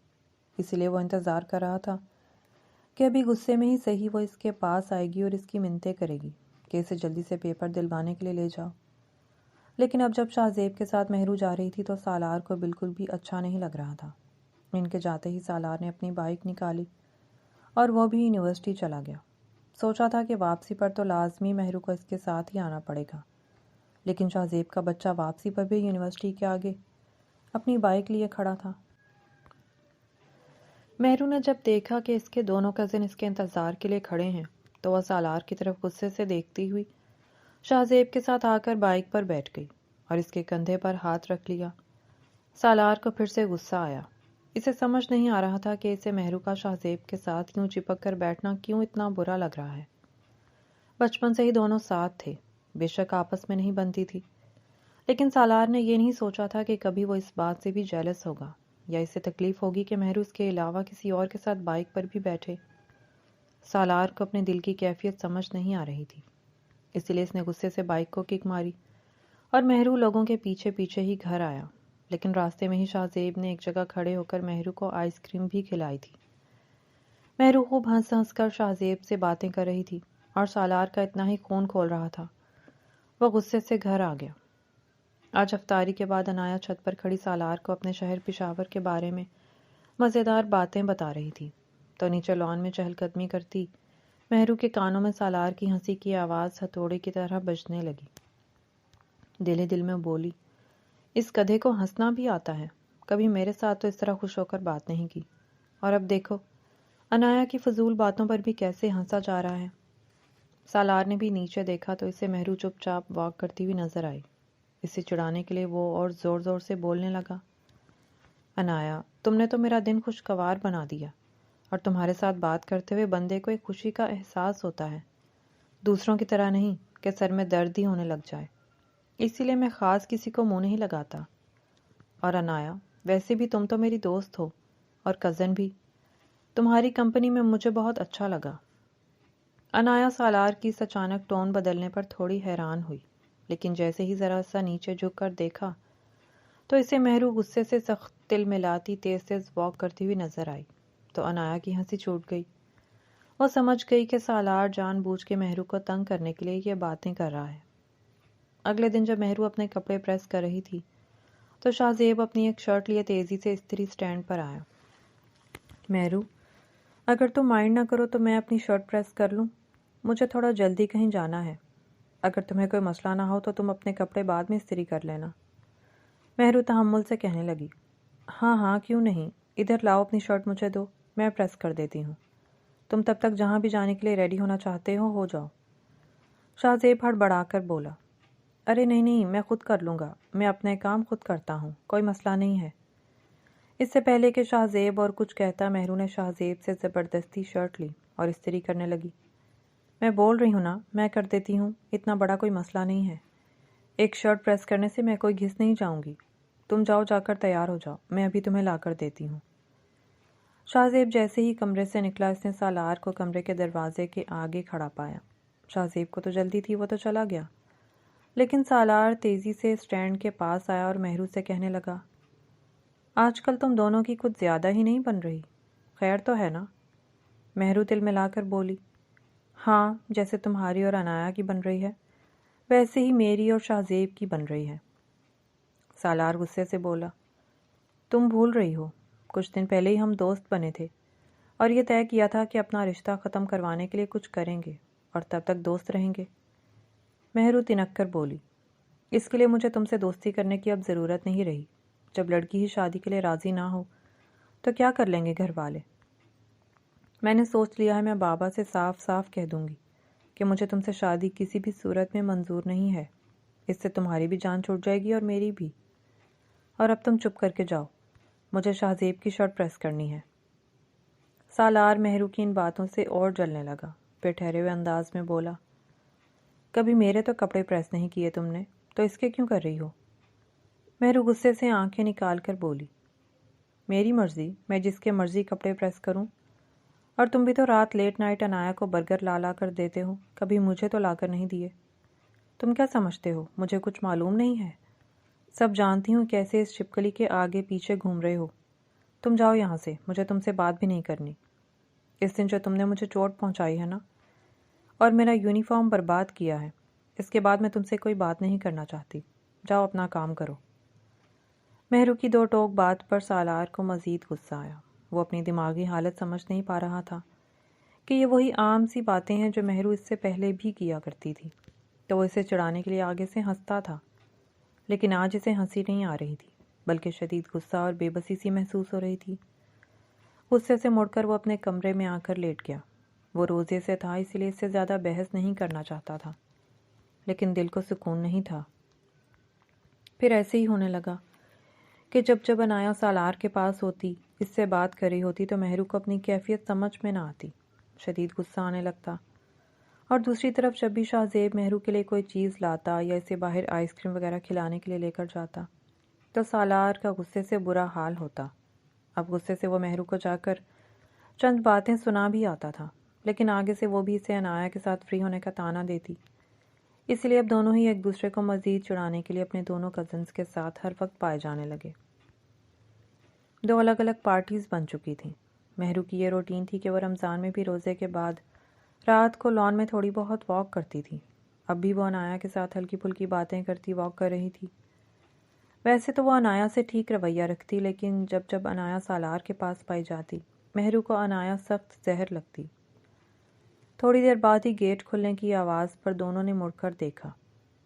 اسی لیے وہ انتظار کر رہا تھا کہ ابھی غصے میں ہی صحیح وہ اس کے پاس آئے گی اور اس کی منتیں کرے گی کہ اسے جلدی سے پیپر دلوانے کے لیے لے جاؤ۔ لیکن اب جب شاہ زیب کے ساتھ مہرو جا رہی تھی تو سالار کو بالکل بھی اچھا نہیں لگ رہا تھا۔ ان کے جاتے ہی سالار نے اپنی بائک نکالی اور وہ بھی یونیورسٹی چلا گیا۔ سوچا تھا کہ واپسی پر تو لازمی مہرو کو اس کے ساتھ ہی آنا پڑے گا، لیکن شاہ زیب کا بچہ واپسی پر بھی یونیورسٹی کے آگے اپنی بائک لیے کھڑا تھا۔ مہرو نے جب دیکھا کہ اس کے دونوں کزن اس کے انتظار کے لیے کھڑے ہیں تو وہ سالار کی طرف غصے سے دیکھتی ہوئی شاہ زیب کے ساتھ آ کر بائک پر بیٹھ گئی اور اس کے کندھے پر ہاتھ رکھ لیا۔ سالار کو پھر سے غصہ آیا۔ اسے سمجھ نہیں آ رہا تھا کہ اسے مہرو کا شاہ زیب کے ساتھ یوں چپک کر بیٹھنا کیوں اتنا برا لگ رہا ہے۔ بچپن سے ہی دونوں ساتھ تھے، بے شک آپس میں نہیں بنتی تھی، لیکن سالار نے یہ نہیں سوچا تھا کہ کبھی وہ اس بات سے بھی جیلس ہوگا یا اسے تکلیف ہوگی کہ مہرو اس کے علاوہ کسی اور کے ساتھ بائک پر بھی بیٹھے۔ سالار کو اپنے دل کی کیفیت سمجھ نہیں آ رہی تھی، اسی لیے اس نے غصے سے بائک کو کک ماری اور مہرو لوگوں کے پیچھے پیچھے ہی گھر آیا۔ لیکن راستے میں ہی شاہ زیب نے ایک جگہ کھڑے ہو کر مہرو کو آئس کریم بھی کھلائی تھی۔ مہرو خوب ہنس ہنس کر شاہ زیب سے باتیں کر رہی تھی اور سالار کا اتنا ہی خون کھول رہا تھا۔ وہ غصے سے گھر آ گیا۔ آج افطاری کے بعد انایا چھت پر کھڑی سالار کو اپنے شہر پشاور کے بارے میں مزیدار باتیں بتا رہی تھی تو نیچے لان میں چہل قدمی کرتی مہرو کے کانوں میں سالار کی ہنسی کی آواز ہتھوڑے کی طرح بجنے لگی۔ دل ہی دل میں بولی، اس گدھے کو ہنسنا بھی آتا ہے، کبھی میرے ساتھ تو اس طرح خوش ہو کر بات نہیں کی، اور اب دیکھو انایا کی فضول باتوں پر بھی کیسے ہنسا جا رہا ہے۔ سالار نے بھی نیچے دیکھا تو اسے مہرو چپ چاپ واک کرتی ہوئی نظر آئی۔ اسے چڑھانے کے لیے وہ اور زور زور سے بولنے لگا، انایا تم نے تو میرا دن خوشگوار بنا دیا، اور تمہارے ساتھ بات کرتے ہوئے بندے کو ایک خوشی کا احساس ہوتا ہے، دوسروں کی طرح نہیں کہ سر میں درد ہی ہونے لگ جائے، اسی لیے میں خاص کسی کو منہ نہیں لگاتا۔ اور انایا ویسے بھی تم تو میری دوست ہو اور کزن بھی، تمہاری کمپنی میں مجھے بہت اچھا لگا۔ انایا سالار کی اس اچانک ٹون بدلنے پر تھوڑی حیران ہوئی، لیکن جیسے ہی ذرا سا نیچے جھک کر دیکھا تو اسے مہرو غصے سے سخت تل ملاتی تیز تیز واک کرتی ہوئی نظر آئی تو انایا کی ہنسی چھوٹ گئی۔ وہ سمجھ گئی کہ سالار جان بوجھ کے مہرو کو تنگ کرنے کے لیے یہ باتیں کر رہا ہے۔ اگلے دن جب مہرو اپنے کپڑے پریس کر رہی تھی تو شاہ زیب اپنی ایک شرٹ لیے تیزی سے استری سٹینڈ پر آیا۔ مہرو اگر تم مائنڈ نہ کرو تو میں اپنی شرٹ پریس کر لوں، مجھے تھوڑا جلدی کہیں جانا ہے، اگر تمہیں کوئی مسئلہ نہ ہو تو تم اپنے کپڑے بعد میں استری کر لینا۔ مہرو تحمل سے کہنے لگی، ہاں ہاں کیوں نہیں، ادھر لاؤ اپنی شرٹ مجھے دو، میں پریس کر دیتی ہوں، تم تب تک جہاں بھی جانے کے لیے ریڈی ہونا چاہتے ہو جاؤ۔ شاہ زیب ہڑبڑا کر بولا، ارے نہیں نہیں میں خود کر لوں گا، میں اپنے کام خود کرتا ہوں، کوئی مسئلہ نہیں ہے۔ اس سے پہلے کہ شاہ زیب اور کچھ کہتا مہرو نے شاہ زیب سے زبردستی شرٹ لی اور استری کرنے لگی۔ میں بول رہی ہوں نا میں کر دیتی ہوں، اتنا بڑا کوئی مسئلہ نہیں ہے، ایک شرٹ پریس کرنے سے میں کوئی گھس نہیں جاؤں گی، تم جاؤ جا کر تیار ہو جاؤ، میں ابھی تمہیں لا کر دیتی ہوں۔ شاہ زیب جیسے ہی کمرے سے نکلا اس نے سالار کو کمرے کے دروازے کے آگے کھڑا پایا۔ شاہ زیب کو تو جلدی تھی، وہ تو چلا گیا، لیکن سالار تیزی سے سٹینڈ کے پاس آیا اور مہرو سے کہنے لگا، آج کل تم دونوں کی کچھ زیادہ ہی نہیں بن رہی، خیر تو ہے نا؟ مہرو دل ملا کر بولی، ہاں جیسے تمہاری اور انایا کی بن رہی ہے ویسے ہی میری اور شاہ زیب کی بن رہی ہے۔ سالار غصے سے بولا، تم بھول رہی ہو، کچھ دن پہلے ہی ہم دوست بنے تھے اور یہ طے کیا تھا کہ اپنا رشتہ ختم کروانے کے لیے کچھ کریں گے اور تب تک دوست رہیں گے۔ مہرو تنک کر بولی، اس کے لیے مجھے تم سے دوستی کرنے کی اب ضرورت نہیں رہی، جب لڑکی ہی شادی کے لیے راضی نہ ہو تو کیا کر لیں گے گھر والے؟ میں نے سوچ لیا ہے، میں بابا سے صاف صاف کہہ دوں گی کہ مجھے تم سے شادی کسی بھی صورت میں منظور نہیں ہے، اس سے تمہاری بھی جان چھوٹ جائے گی اور میری بھی۔ اور اب تم چپ کر کے جاؤ، مجھے شاہ زیب کی شرٹ پریس کرنی ہے۔ سالار مہرو کی ان باتوں سے اور جلنے لگا، پھر ٹھہرے ہوئے انداز میں بولا، کبھی میرے تو کپڑے پریس نہیں کیے تم نے، تو اس کے کیوں کر رہی ہو؟ مہرو غصے سے آنکھیں نکال کر بولی، میری مرضی، میں جس کے مرضی کپڑے پریس کروں، اور تم بھی تو رات لیٹ نائٹ انایا کو برگر لا کر دیتے ہو، کبھی مجھے تو لا کر نہیں دیے، تم کیا سمجھتے ہو مجھے کچھ معلوم نہیں ہے؟ سب جانتی ہوں کیسے اس چھپکلی کے آگے پیچھے گھوم رہے ہو۔ تم جاؤ یہاں سے، مجھے تم سے بات بھی نہیں کرنی۔ اس دن جو تم نے مجھے چوٹ پہنچائی ہے نا، اور میرا یونیفارم برباد کیا ہے، اس کے بعد میں تم سے کوئی بات نہیں کرنا چاہتی۔ جاؤ اپنا کام کرو۔ مہرو کی دو ٹوک بات پر سالار کو مزید غصہ آیا۔ وہ اپنی دماغی حالت سمجھ نہیں پا رہا تھا کہ یہ وہی عام سی باتیں ہیں جو مہرو اس سے پہلے بھی کیا کرتی تھی، تو وہ اسے چڑھانے کے لیے آگے سے ہنستا تھا، لیکن آج اسے ہنسی نہیں آ رہی تھی، بلکہ شدید غصہ اور بے بسی سی محسوس ہو رہی تھی۔ غصے سے مڑ کر وہ اپنے کمرے میں آ کر لیٹ گیا۔ وہ روزے سے تھا، اس لیے اس سے زیادہ بحث نہیں کرنا چاہتا تھا، لیکن دل کو سکون نہیں تھا۔ پھر ایسے ہی ہونے لگا کہ جب انایا سالار کے پاس ہوتی، اس سے بات کر رہی ہوتی، تو مہرو کو اپنی کیفیت سمجھ میں نہ آتی، شدید غصہ آنے لگتا۔ اور دوسری طرف جب بھی شاہ زیب مہرو کے لیے کوئی چیز لاتا یا اسے باہر آئس کریم وغیرہ کھلانے کے لیے لے کر جاتا، تو سالار کا غصے سے برا حال ہوتا۔ اب غصے سے وہ مہرو کو جا کر چند باتیں سنا بھی آتا تھا، لیکن آگے سے وہ بھی اسے انایا کے ساتھ فری ہونے کا طعنہ دیتی۔ اس لیے اب دونوں ہی ایک دوسرے کو مزید چڑھانے کے لیے اپنے دونوں کزنز کے ساتھ ہر وقت پائے جانے لگے۔ دو الگ الگ پارٹیز بن چکی تھیں۔ مہرو کی یہ روٹین تھی کہ وہ رمضان میں بھی روزے کے بعد رات کو لان میں تھوڑی بہت واک کرتی تھی۔ اب بھی وہ انایا کے ساتھ ہلکی پھلکی باتیں کرتی واک کر رہی تھی۔ ویسے تو وہ انایا سے ٹھیک رویہ رکھتی، لیکن جب انایا سالار کے پاس پائی جاتی، مہرو کو انایا سخت زہر لگتی۔ تھوڑی دیر بعد ہی گیٹ کھلنے کی آواز پر دونوں نے مڑ کر دیکھا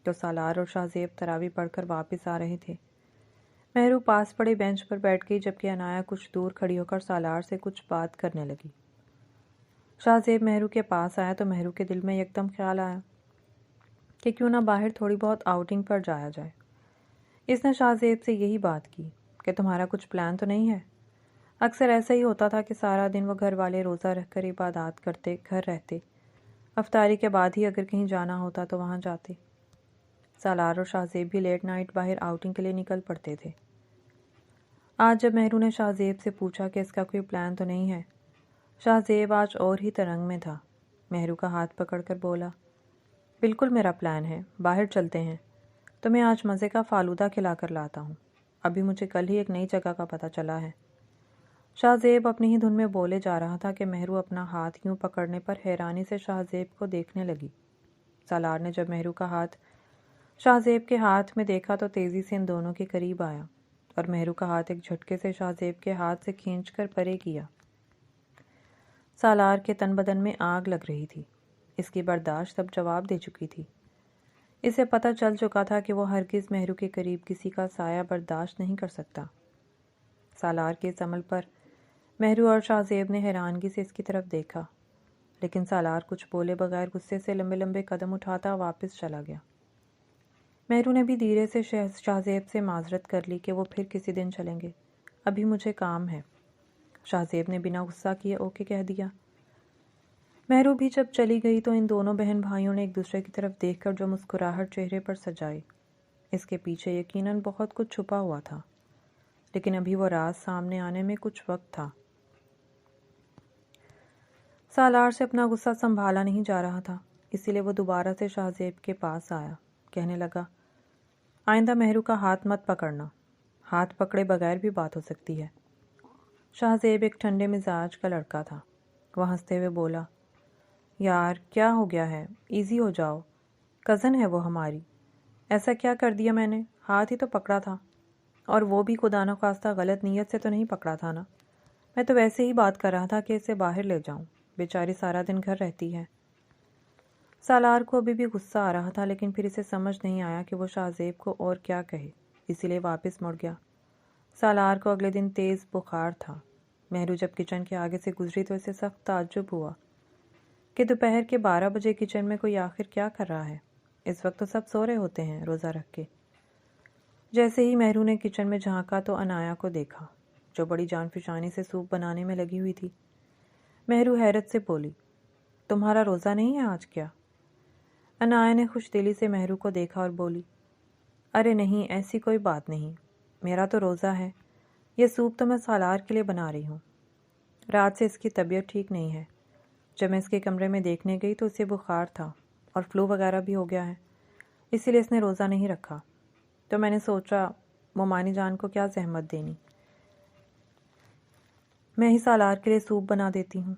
تو سالار اور شاہ زیب تراویح پڑھ کر واپس آ رہے تھے۔ مہرو پاس پڑے بینچ پر بیٹھ گئی، جبکہ انایا کچھ دور کھڑی ہو کر سالار سے کچھ بات کرنے لگی۔ شاہ زیب مہرو کے پاس آیا تو مہرو کے دل میں یکدم خیال آیا کہ کیوں نہ باہر تھوڑی بہت آؤٹنگ پر جایا جائے۔ اس نے شاہ زیب سے یہی بات کی کہ تمہارا کچھ پلان تو نہیں ہے؟ اکثر ایسا ہی ہوتا تھا کہ سارا دن وہ گھر والے روزہ رکھ کر عبادات کرتے، گھر رہتے، افطاری کے بعد ہی اگر کہیں جانا ہوتا تو وہاں جاتے۔ سالار اور شاہ زیب بھی لیٹ نائٹ باہر آؤٹنگ کے لیے نکل پڑتے تھے۔ آج جب مہرو نے شاہ زیب سے پوچھا کہ اس کا کوئی پلان تو نہیں ہے، شاہ زیب آج اور ہی ترنگ میں تھا۔ مہرو کا ہاتھ پکڑ کر بولا، بالکل میرا پلان ہے، باہر چلتے ہیں، تمہیں آج مزے کا فالودہ کھلا کر لاتا ہوں، ابھی مجھے کل ہی ایک نئی جگہ کا پتہ چلا ہے۔ شاہ زیب اپنی ہی دھن میں بولے جا رہا تھا کہ مہرو اپنا ہاتھ یوں پکڑنے پر حیرانی سے شاہ زیب کو دیکھنے لگی۔ سالار نے جب مہرو کا ہاتھ شاہ زیب کے ہاتھ میں دیکھا تو تیزی سے ان دونوں کے قریب آیا اور مہرو کا ہاتھ ایک جھٹکے سے شاہ زیب کے ہاتھ سے کھینچ کر پرے کیا۔ سالار کے تن بدن میں آگ لگ رہی تھی، اس کی برداشت اب جواب دے چکی تھی۔ اسے پتہ چل چکا تھا کہ وہ ہرگز مہرو کے قریب کسی کا سایہ برداشت نہیں کر سکتا۔ سالار کے اس عمل پر مہرو اور شاہ زیب نے حیرانگی سے اس کی طرف دیکھا، لیکن سالار کچھ بولے بغیر غصے سے لمبے لمبے قدم اٹھاتا واپس چلا گیا۔ مہرو نے بھی دھیرے سے شاہ زیب سے معذرت کر لی کہ وہ پھر کسی دن چلیں گے، ابھی مجھے کام ہے۔ شاہ زیب نے بنا غصہ کیے اوکے کہہ دیا۔ مہرو بھی جب چلی گئی تو ان دونوں بہن بھائیوں نے ایک دوسرے کی طرف دیکھ کر جو مسکراہٹ چہرے پر سجائی، اس کے پیچھے یقیناً بہت کچھ چھپا ہوا تھا، لیکن ابھی وہ راز سامنے آنے میں کچھ وقت تھا۔ سالار سے اپنا غصہ سنبھالا نہیں جا رہا تھا، اسی لیے وہ دوبارہ سے شاہ زیب کے پاس آیا، کہنے لگا، آئندہ مہرو کا ہاتھ مت پکڑنا، ہاتھ پکڑے بغیر بھی بات ہو سکتی ہے۔ شاہ زیب ایک ٹھنڈے مزاج کا لڑکا تھا۔ وہ ہنستے ہوئے بولا، یار کیا ہو گیا ہے، ایزی ہو جاؤ، کزن ہے وہ ہماری، ایسا کیا کر دیا میں نے، ہاتھ ہی تو پکڑا تھا، اور وہ بھی خدا نخواستہ غلط نیت سے تو نہیں پکڑا تھا نا، میں تو ویسے ہی بات کر رہا تھا کہ اسے باہر لے جاؤں، بیچاری سارا دن گھر رہتی ہے۔ سالار کو ابھی بھی غصہ آ رہا تھا، لیکن پھر اسے سمجھ نہیں آیا کہ وہ شاہ زیب کو اور کیا کہے، اسی لیے واپس مڑ گیا۔ سالار کو اگلے دن تیز بخار تھا۔ مہرو جب کچن کے آگے سے گزری تو اسے سخت تعجب ہوا کہ دوپہر کے 12 بجے کچن میں کوئی آخر کیا کر رہا ہے، اس وقت تو سب سو رہے ہوتے ہیں روزہ رکھ کے۔ جیسے ہی مہرو نے کچن میں جھانکا تو انایا کو دیکھا، جو بڑی جان فشانی سے سوپ بنانے میں لگی ہوئی تھی۔ مہرو حیرت سے بولی، تمہارا روزہ نہیں ہے آج کیا؟ انایا نے خوش دلی سے مہرو کو دیکھا اور بولی، ارے نہیں، ایسی کوئی بات نہیں، میرا تو روزہ ہے، یہ سوپ تو میں سالار کے لیے بنا رہی ہوں۔ رات سے اس کی طبیعت ٹھیک نہیں ہے، جب میں اس کے کمرے میں دیکھنے گئی تو اسے بخار تھا اور فلو وغیرہ بھی ہو گیا ہے، اسی لیے اس نے روزہ نہیں رکھا۔ تو میں نے سوچا مومانی جان کو کیا زحمت دینی، میں ہی سالار کے لیے سوپ بنا دیتی ہوں،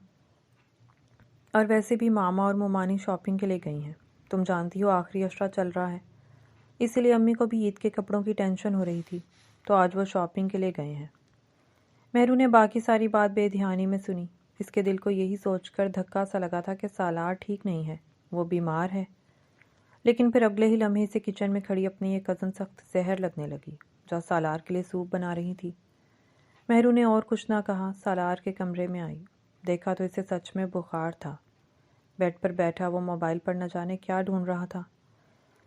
اور ویسے بھی ماما اور مومانی شاپنگ کے لیے گئی ہیں، تم جانتی ہو آخری اشرا چل رہا ہے، اسی لیے امی کو بھی عید کے کپڑوں کی ٹینشن ہو رہی تھی، تو آج وہ شاپنگ کے لیے گئے ہیں۔ مہرو نے باقی ساری بات بے دھیانی میں سنی۔ اس کے دل کو یہی سوچ کر دھکا سا لگا تھا کہ سالار ٹھیک نہیں ہے، وہ بیمار ہے، لیکن پھر اگلے ہی لمحے سے کچن میں کھڑی اپنی یہ کزن سخت زہر لگنے لگی جو سالار کے لیے سوپ بنا رہی تھی۔ مہرو نے اور کچھ نہ کہا، سالار کے کمرے میں آئی، دیکھا تو اسے سچ میں بخار تھا۔ بیڈ پر بیٹھا وہ موبائل پر نہ جانے کیا ڈھونڈ رہا تھا۔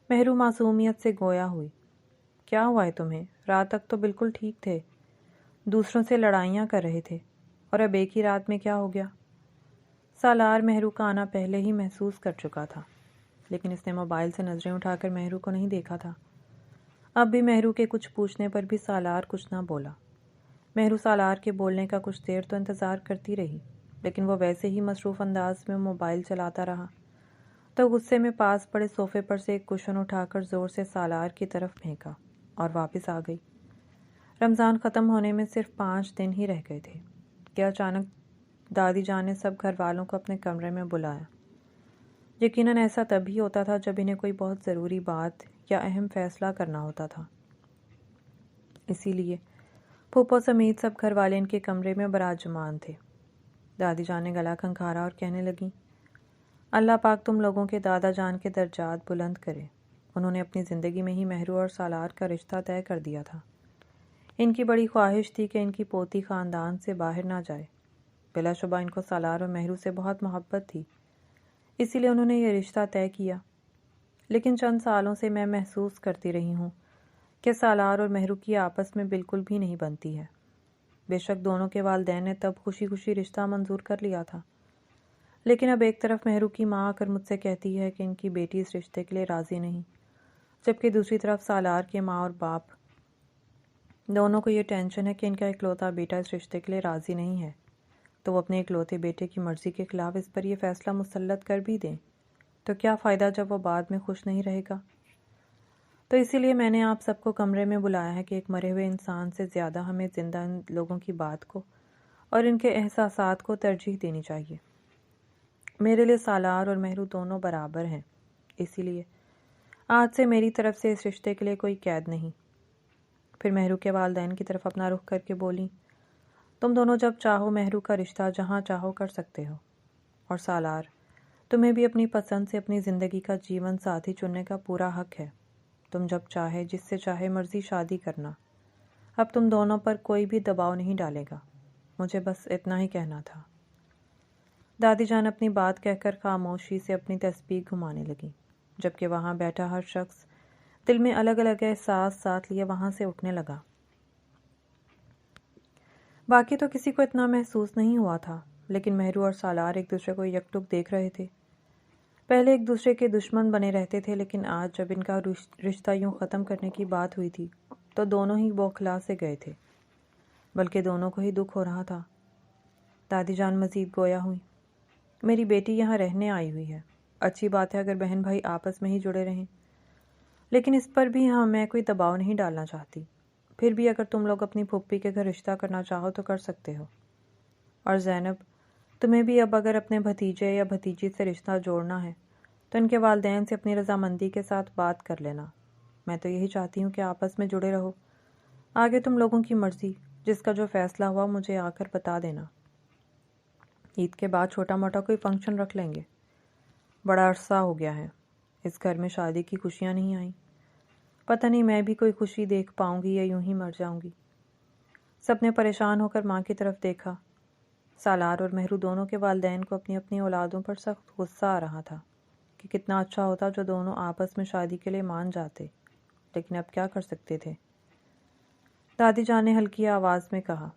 مہرو معصومیت سے گویا ہوئی، کیا ہوا ہے تمہیں؟ رات تک تو بالکل ٹھیک تھے، دوسروں سے لڑائیاں کر رہے تھے، اور اب ایک ہی رات میں کیا ہو گیا؟ سالار مہرو کا آنا پہلے ہی محسوس کر چکا تھا، لیکن اس نے موبائل سے نظریں اٹھا کر مہرو کو نہیں دیکھا تھا۔ اب بھی مہرو کے کچھ پوچھنے پر بھی سالار کچھ نہ بولا۔ مہرو سالار کے بولنے کا کچھ دیر تو انتظار کرتی رہی، لیکن وہ ویسے ہی مصروف انداز میں موبائل چلاتا رہا، تو غصے میں پاس پڑے صوفے پر سے ایک کشن اٹھا کر زور سے سالار کی طرف پھینکا اور واپس آ گئی۔ رمضان ختم ہونے میں صرف 5 دن ہی رہ گئے تھے کہ اچانک دادی جان نے سب گھر والوں کو اپنے کمرے میں بلایا۔ یقیناً ایسا تبھی ہوتا تھا جب انہیں کوئی بہت ضروری بات یا اہم فیصلہ کرنا ہوتا تھا۔ اسی لیے پھوپھو سمیت سب گھر والے ان کے کمرے میں براجمان تھے۔ دادی جان نے گلا کھنکھارا اور کہنے لگیں، اللہ پاک تم لوگوں کے دادا جان کے درجات بلند کرے۔ انہوں نے اپنی زندگی میں ہی مہرو اور سالار کا رشتہ طے کر دیا تھا۔ ان کی بڑی خواہش تھی کہ ان کی پوتی خاندان سے باہر نہ جائے۔ بلا شبہ ان کو سالار اور مہرو سے بہت محبت تھی، اسی لیے انہوں نے یہ رشتہ طے کیا۔ لیکن چند سالوں سے میں محسوس کرتی رہی ہوں کہ سالار اور مہرو کی آپس میں بالکل بھی نہیں بنتی ہے۔ بے شک دونوں کے والدین نے تب خوشی خوشی رشتہ منظور کر لیا تھا، لیکن اب ایک طرف مہرو کی ماں آ کر مجھ سے کہتی ہے کہ ان کی بیٹی اس رشتے کے لیے راضی نہیں، جبکہ دوسری طرف سالار کے ماں اور باپ دونوں کو یہ ٹینشن ہے کہ ان کا اکلوتا بیٹا اس رشتے کے لیے راضی نہیں ہے، تو وہ اپنے اکلوتے بیٹے کی مرضی کے خلاف اس پر یہ فیصلہ مسلط کر بھی دیں تو کیا فائدہ جب وہ بعد میں خوش نہیں رہے گا۔ تو اسی لیے میں نے آپ سب کو کمرے میں بلایا ہے کہ ایک مرے ہوئے انسان سے زیادہ ہمیں زندہ ان لوگوں کی بات کو اور ان کے احساسات کو ترجیح دینی چاہیے۔ میرے لیے سالار اور مہرو دونوں برابر ہیں، اسی لیے آج سے میری طرف سے اس رشتے کے لیے کوئی قید نہیں۔ پھر مہرو کے والدین کی طرف اپنا رخ کر کے بولی، تم دونوں جب چاہو مہرو کا رشتہ جہاں چاہو کر سکتے ہو، اور سالار تمہیں بھی اپنی پسند سے اپنی زندگی کا جیون ساتھی چننے کا پورا حق ہے۔ تم جب چاہے جس سے چاہے مرضی شادی کرنا، اب تم دونوں پر کوئی بھی دباؤ نہیں ڈالے گا۔ مجھے بس اتنا ہی کہنا تھا۔ دادی جان اپنی بات کہہ کر خاموشی سے اپنی تسبیح گھمانے لگی، جبکہ وہاں بیٹھا ہر شخص دل میں الگ الگ احساس ساتھ لیے وہاں سے اٹھنے لگا۔ باقی تو کسی کو اتنا محسوس نہیں ہوا تھا، لیکن مہرو اور سالار ایک دوسرے کو یکٹک دیکھ رہے تھے۔ پہلے ایک دوسرے کے دشمن بنے رہتے تھے، لیکن آج جب ان کا رشتہ یوں ختم کرنے کی بات ہوئی تھی تو دونوں ہی بوکھلا سے گئے تھے، بلکہ دونوں کو ہی دکھ ہو رہا تھا۔ دادی جان مزید گویا ہوئی، میری بیٹی یہاں رہنے آئی ہوئی ہے، اچھی بات ہے اگر بہن بھائی آپس میں ہی جڑے رہیں، لیکن اس پر بھی میں کوئی دباؤ نہیں ڈالنا چاہتی۔ پھر بھی اگر تم لوگ اپنی پھوپھی کے گھر رشتہ کرنا چاہو تو کر سکتے ہو، اور زینب تمہیں بھی اب اگر اپنے بھتیجے یا بھتیجی سے رشتہ جوڑنا ہے تو ان کے والدین سے اپنی رضامندی کے ساتھ بات کر لینا۔ میں تو یہی چاہتی ہوں کہ آپس میں جڑے رہو، آگے تم لوگوں کی مرضی، جس کا جو فیصلہ ہوا مجھے آ کر بتا دینا۔ عید کے بعد چھوٹا موٹا کوئی فنکشن رکھ لیں گے، بڑا عرصہ ہو گیا ہے اس گھر میں شادی کی خوشیاں نہیں آئیں، پتہ نہیں میں بھی کوئی خوشی دیکھ پاؤں گی یا یوں ہی مر جاؤں گی۔ سب نے پریشان ہو کر ماں کی طرف دیکھا۔ سالار اور مہرو دونوں کے والدین کو اپنی اپنی اولادوں پر سخت غصہ آ رہا تھا کہ کتنا اچھا ہوتا جو دونوں آپس میں شادی کے لیے مان جاتے، لیکن اب کیا کر سکتے تھے۔ دادی جان نے ہلکی آواز میں کہا،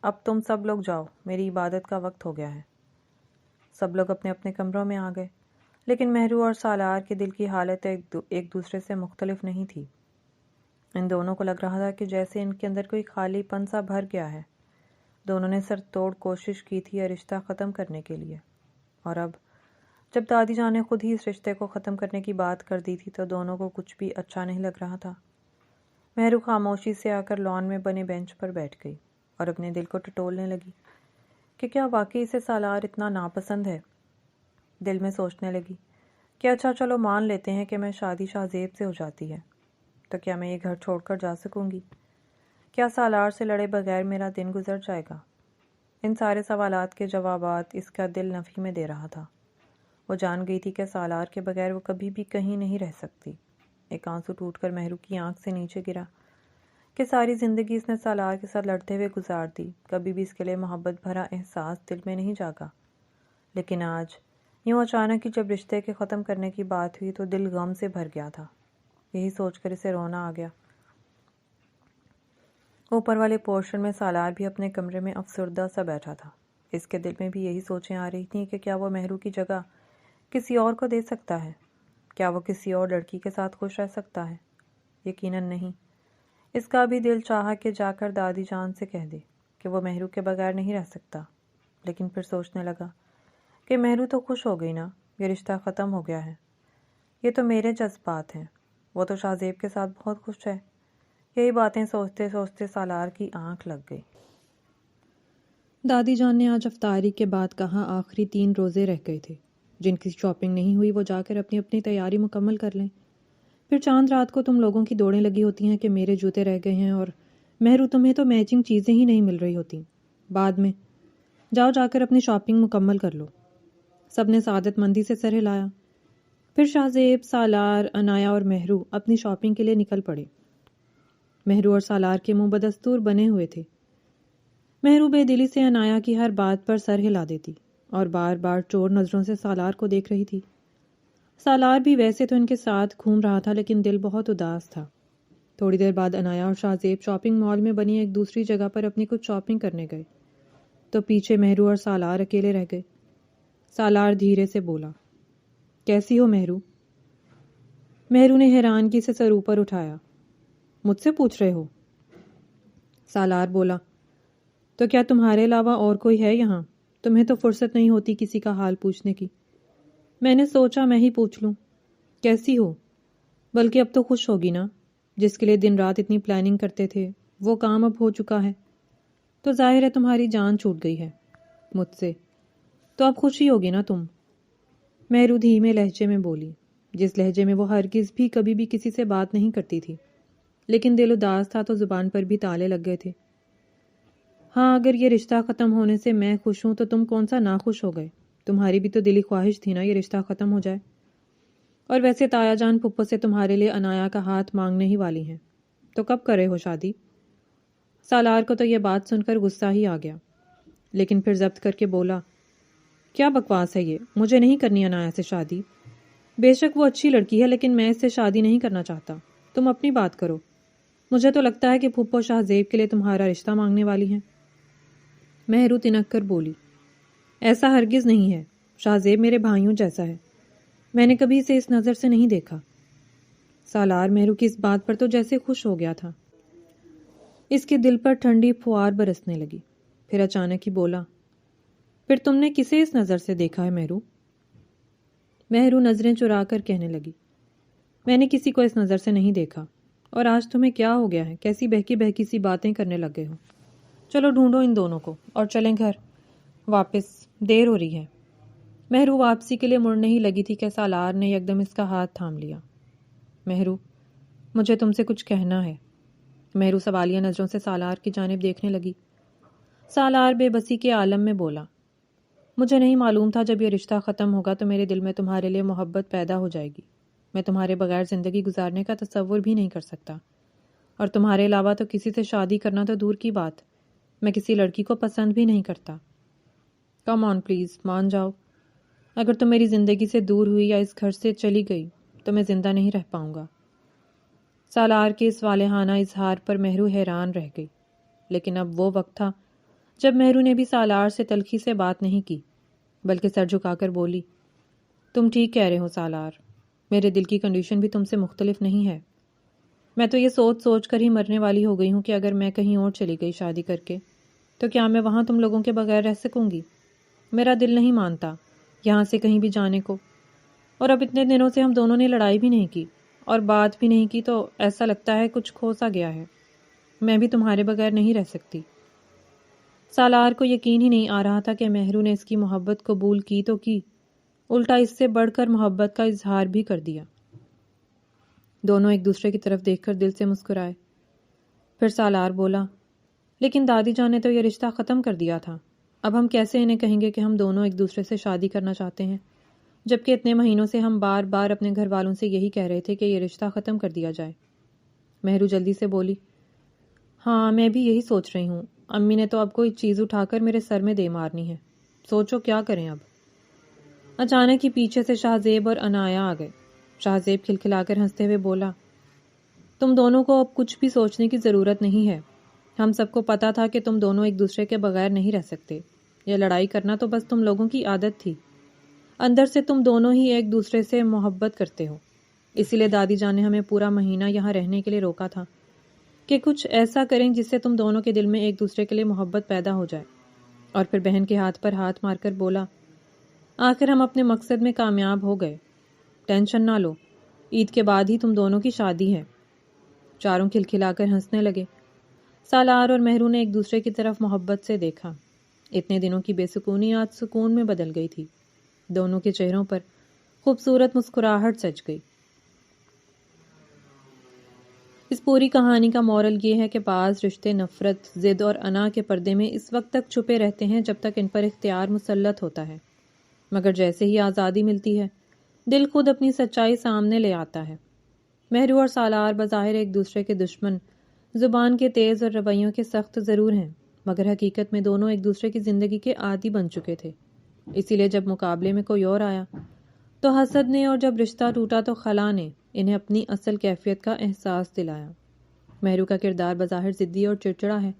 اب تم سب لوگ جاؤ، میری عبادت کا وقت ہو گیا ہے۔ سب لوگ اپنے اپنے کمروں میں آ گئے، لیکن مہرو اور سالار کے دل کی حالت ایک دوسرے سے مختلف نہیں تھی۔ ان دونوں کو لگ رہا تھا کہ جیسے ان کے اندر کوئی خالی پن سا بھر گیا ہے۔ دونوں نے سر توڑ کوشش کی تھی یہ رشتہ ختم کرنے کے لیے، اور اب جب دادی جان نے خود ہی اس رشتے کو ختم کرنے کی بات کر دی تھی تو دونوں کو کچھ بھی اچھا نہیں لگ رہا تھا۔ مہرو خاموشی سے آ کر لان میں بنے بینچ پر بیٹھ گئی اور اپنے دل کو ٹٹولنے لگی کہ کیا واقعی اسے سالار اتنا ناپسند ہے۔ دل میں سوچنے لگی کہ اچھا چلو مان لیتے ہیں کہ میں شادی شاہ زیب سے ہو جاتی ہے تو کیا میں یہ گھر چھوڑ کر جا سکوں گی؟ کیا سالار سے لڑے بغیر میرا دن گزر جائے گا؟ ان سارے سوالات کے جوابات اس کا دل نفی میں دے رہا تھا۔ وہ جان گئی تھی کہ سالار کے بغیر وہ کبھی بھی کہیں نہیں رہ سکتی۔ ایک آنسو ٹوٹ کر مہرو کی آنکھ سے نیچے گرا کہ ساری زندگی اس نے سالار کے ساتھ لڑتے ہوئے گزار دی، کبھی بھی اس کے لیے محبت بھرا احساس دل میں نہیں جاگا۔ لیکن آج یوں اچانک ہی جب رشتے کے ختم کرنے کی بات ہوئی تو دل غم سے بھر گیا تھا۔ یہی سوچ کر اسے رونا آ گیا۔ اوپر والے پورشن میں سالار بھی اپنے کمرے میں افسردہ سا بیٹھا تھا۔ اس کے دل میں بھی یہی سوچیں آ رہی تھیں کہ کیا وہ مہرو کی جگہ کسی اور کو دے سکتا ہے؟ کیا وہ کسی اور لڑکی کے ساتھ خوش رہ سکتا ہے؟ یقیناً نہیں۔ اس کا بھی دل چاہا کہ جا کر دادی جان سے کہہ دے کہ وہ مہرو کے بغیر نہیں رہ سکتا، لیکن پھر سوچنے لگا کہ مہرو تو خوش ہو گئی نا، یہ رشتہ ختم ہو گیا ہے۔ یہ تو میرے جذبات ہیں، وہ تو شاہ زیب کے ساتھ بہت خوش ہے۔ یہی باتیں سوچتے سوچتے سالار کی آنکھ لگ گئی۔ دادی جان نے آج افطاری کے بعد کہا آخری 3 روزے رہ گئے تھے، جن کی شاپنگ نہیں ہوئی وہ جا کر اپنی تیاری مکمل کر لیں۔ پھر چاند رات کو تم لوگوں کی دوڑیں لگی ہوتی ہیں کہ میرے جوتے رہ گئے ہیں اور مہرو تمہیں تو میچنگ چیزیں ہی نہیں مل رہی ہوتی۔ بعد میں جا کر اپنی شاپنگ مکمل کر لو۔ سب نے سعادت مندی سے سر ہلایا۔ پھر شاہ زیب، سالار، عنایا اور مہرو اپنی شاپنگ کے لیے نکل پڑے۔ مہرو اور سالار کے منہ بدستور بنے ہوئے تھے۔ مہرو بے دلی سے عنایا کی ہر بات پر سر ہلا دیتی اور بار بار چور نظروں سے سالار کو دیکھ رہی تھی۔ سالار بھی ویسے تو ان کے ساتھ گھوم رہا تھا لیکن دل بہت اداس تھا۔ تھوڑی دیر بعد عنایا اور شاہ زیب شاپنگ مال میں بنی ایک دوسری جگہ پر اپنی کچھ شاپنگ کرنے گئے تو پیچھے مہرو اور سالار اکیلے رہ گئے۔ سالار دھیرے سے بولا، کیسی ہو مہرو؟ مہرو نے حیرانگی سے سر اوپر اٹھایا۔ مجھ سے پوچھ رہے ہو؟ سالار بولا، تو کیا تمہارے علاوہ اور کوئی ہے یہاں؟ تمہیں تو فرصت نہیں ہوتی کسی کا حال پوچھنے کی۔ میں نے سوچا میں ہی پوچھ لوں، کیسی ہو؟ بلکہ اب تو خوش ہوگی نا، جس کے لیے دن رات اتنی پلاننگ کرتے تھے وہ کام اب ہو چکا ہے، تو ظاہر ہے تمہاری جان چھوٹ گئی ہے مجھ سے، تو اب خوشی ہوگی نا تم؟ مہرو دھیمے لہجے میں بولی، جس لہجے میں وہ ہرگز بھی کبھی بھی کسی سے بات نہیں کرتی تھی، لیکن دل اداس تھا تو زبان پر بھی تالے لگ گئے تھے۔ ہاں، اگر یہ رشتہ ختم ہونے سے میں خوش ہوں تو تم کون سا ناخوش ہو گئے؟ تمہاری بھی تو دلی خواہش تھی نا یہ رشتہ ختم ہو جائے۔ اور ویسے تایا جان پھپھو سے تمہارے لیے عنایا کا ہاتھ مانگنے ہی والی ہیں، تو کب کرے ہو شادی؟ سالار کو تو یہ بات سن کر غصہ ہی آ گیا، لیکن پھر ضبط کر کے بولا، کیا بکواس ہے یہ؟ مجھے نہیں کرنی عنایا سے شادی۔ بے شک وہ اچھی لڑکی ہے لیکن میں اس سے شادی نہیں کرنا چاہتا۔ تم اپنی بات کرو۔ مجھے تو لگتا ہے کہ پھپھو شاہ زیب کے لیے تمہارا رشتہ مانگنے والی ہیں۔ مہرو تنک کر بولی، ایسا ہرگز نہیں ہے، شاہ زیب میرے بھائیوں جیسا ہے، میں نے کبھی اسے اس نظر سے نہیں دیکھا۔ سالار مہرو کی اس بات پر تو جیسے خوش ہو گیا تھا۔ اس کے دل پر ٹھنڈی پھوار برسنے لگی۔ پھر اچانک ہی بولا، پھر تم نے کسے اس نظر سے دیکھا ہے مہرو؟ مہرو نظریں چرا کر کہنے لگی، میں نے کسی کو اس نظر سے نہیں دیکھا۔ اور آج تمہیں کیا ہو گیا ہے؟ کیسی بہکی بہکی سی باتیں کرنے لگ گئے ہو؟ چلو ڈھونڈو ان دونوں کو اور چلیں گھر واپس، دیر ہو رہی ہے۔ مہرو واپسی کے لیے مڑنے ہی لگی تھی کہ سالار نے یکدم اس کا ہاتھ تھام لیا۔ مہرو، مجھے تم سے کچھ کہنا ہے۔ مہرو سوالیہ نظروں سے سالار کی جانب دیکھنے لگی۔ سالار بے بسی کے عالم میں بولا، مجھے نہیں معلوم تھا جب یہ رشتہ ختم ہوگا تو میرے دل میں تمہارے لیے محبت پیدا ہو جائے گی۔ میں تمہارے بغیر زندگی گزارنے کا تصور بھی نہیں کر سکتا، اور تمہارے علاوہ تو کسی سے شادی کرنا تو دور کی بات، میں کسی لڑکی کو پسند بھی نہیں کرتا۔ کم آن پلیز، مان جاؤ۔ اگر تم میری زندگی سے دور ہوئی یا اس گھر سے چلی گئی تو میں زندہ نہیں رہ پاؤں گا۔ سالار کے اس والہانہ اظہار پر مہرو حیران رہ گئی، لیکن اب وہ وقت تھا جب مہرو نے بھی سالار سے تلخی سے بات نہیں کی، بلکہ سر جھکا کر بولی، تم ٹھیک کہہ رہے ہو سالار، میرے دل کی کنڈیشن بھی تم سے مختلف نہیں ہے۔ میں تو یہ سوچ سوچ کر ہی مرنے والی ہو گئی ہوں کہ اگر میں کہیں اور چلی گئی شادی کر کے تو کیا میں وہاں تم لوگوں کے بغیر رہ سکوں گی؟ میرا دل نہیں مانتا یہاں سے کہیں بھی جانے کو، اور اب اتنے دنوں سے ہم دونوں نے لڑائی بھی نہیں کی، اور بات بھی نہیں کی تو ایسا لگتا ہے کچھ کھو سا گیا ہے۔ میں بھی تمہارے بغیر نہیں رہ سکتی۔ سالار کو یقین ہی نہیں آ رہا تھا کہ مہرو نے اس کی محبت قبول کی تو کی، الٹا اس سے بڑھ کر محبت کا اظہار بھی کر دیا۔ دونوں ایک دوسرے کی طرف دیکھ کر دل سے مسکرائے۔ پھر سالار بولا، لیکن دادی جان نے تو یہ رشتہ ختم کر دیا تھا، اب ہم کیسے انہیں کہیں گے کہ ہم دونوں ایک دوسرے سے شادی کرنا چاہتے ہیں، جبکہ اتنے مہینوں سے ہم بار بار اپنے گھر والوں سے یہی کہہ رہے تھے کہ یہ رشتہ ختم کر دیا جائے۔ مہرو جلدی سے بولی، ہاں میں بھی یہی سوچ رہی ہوں، امی نے تو اب کوئی چیز اٹھا کر میرے سر میں دے مارنی ہے، سوچو کیا کریں اب۔ اچانک ہی پیچھے سے شاہزیب اور عنایا آ گئے۔ شاہزیب کھلکھلا کر ہنستے ہوئے بولا، تم دونوں کو اب کچھ بھی سوچنے کی ضرورت نہیں ہے، ہم سب کو پتا تھا کہ تم دونوں ایک دوسرے کے بغیر نہیں رہ سکتے، یہ لڑائی کرنا تو بس تم لوگوں کی عادت تھی، اندر سے تم دونوں ہی ایک دوسرے سے محبت کرتے ہو، اسی لیے دادی جان نے ہمیں پورا مہینہ یہاں رہنے کے لیے روکا تھا کہ کچھ ایسا کریں جس سے تم دونوں کے دل میں ایک دوسرے کے لیے محبت پیدا ہو جائے۔ اور پھر بہن کے ہاتھ پر ہاتھ مار کر بولا، آخر ہم اپنے مقصد میں کامیاب ہو گئے، ٹینشن نہ لو، عید کے بعد ہی تم دونوں کی شادی ہے۔ چاروں کھلکھلا کر ہنسنے لگے۔ سالار اور مہرو نے ایک دوسرے کی طرف محبت سے دیکھا۔ اتنے دنوں کی بے سکونی آج سکون میں بدل گئی تھی۔ دونوں کے چہروں پر خوبصورت مسکراہٹ سج گئی۔ اس پوری کہانی کا مورل یہ ہے کہ بعض رشتے نفرت، ضد اور انا کے پردے میں اس وقت تک چھپے رہتے ہیں جب تک ان پر اختیار مسلط ہوتا ہے، مگر جیسے ہی آزادی ملتی ہے دل خود اپنی سچائی سامنے لے آتا ہے۔ مہرو اور سالار بظاہر ایک دوسرے کے دشمن، زبان کے تیز اور رویوں کے سخت ضرور ہیں، مگر حقیقت میں دونوں ایک دوسرے کی زندگی کے عادی بن چکے تھے۔ اسی لیے جب مقابلے میں کوئی اور آیا تو حسد نے، اور جب رشتہ ٹوٹا تو خلا نے انہیں اپنی اصل کیفیت کا احساس دلایا۔ مہرو کا کردار بظاہر ضدی اور چڑچڑا ہے،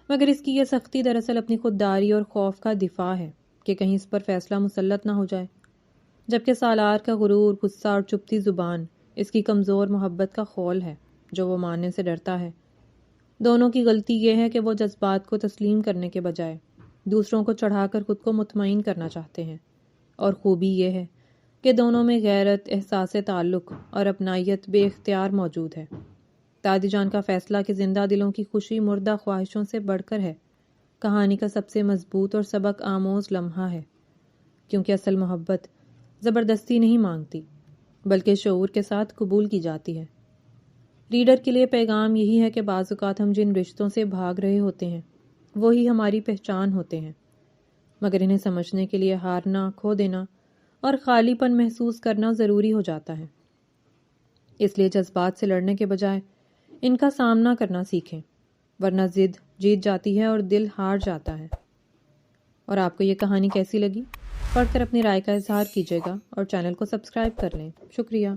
مگر اس کی یہ سختی دراصل اپنی خودداری اور خوف کا دفاع ہے کہ کہیں اس پر فیصلہ مسلط نہ ہو جائے، جبکہ سالار کا غرور، غصہ اور چپتی زبان اس کی کمزور محبت کا خول ہے جو وہ ماننے سے ڈرتا ہے۔ دونوں کی غلطی یہ ہے کہ وہ جذبات کو تسلیم کرنے کے بجائے دوسروں کو چڑھا کر خود کو مطمئن کرنا چاہتے ہیں، اور خوبی یہ ہے کہ دونوں میں غیرت، احساس تعلق اور اپنائیت بے اختیار موجود ہے۔ دادی جان کا فیصلہ کہ زندہ دلوں کی خوشی مردہ خواہشوں سے بڑھ کر ہے، کہانی کا سب سے مضبوط اور سبق آموز لمحہ ہے، کیونکہ اصل محبت زبردستی نہیں مانگتی بلکہ شعور کے ساتھ قبول کی جاتی ہے۔ ریڈر کے لیے پیغام یہی ہے کہ بعض اوقات ہم جن رشتوں سے بھاگ رہے ہوتے ہیں وہی ہماری پہچان ہوتے ہیں، مگر انہیں سمجھنے کے لیے ہارنا، کھو دینا اور خالی پن محسوس کرنا ضروری ہو جاتا ہے۔ اس لیے جذبات سے لڑنے کے بجائے ان کا سامنا کرنا سیکھیں، ورنہ ضد جیت جاتی ہے اور دل ہار جاتا ہے۔ اور آپ کو یہ کہانی کیسی لگی؟ پڑھ کر اپنی رائے کا اظہار کیجیے گا اور چینل کو سبسکرائب کر لیں۔ شکریہ۔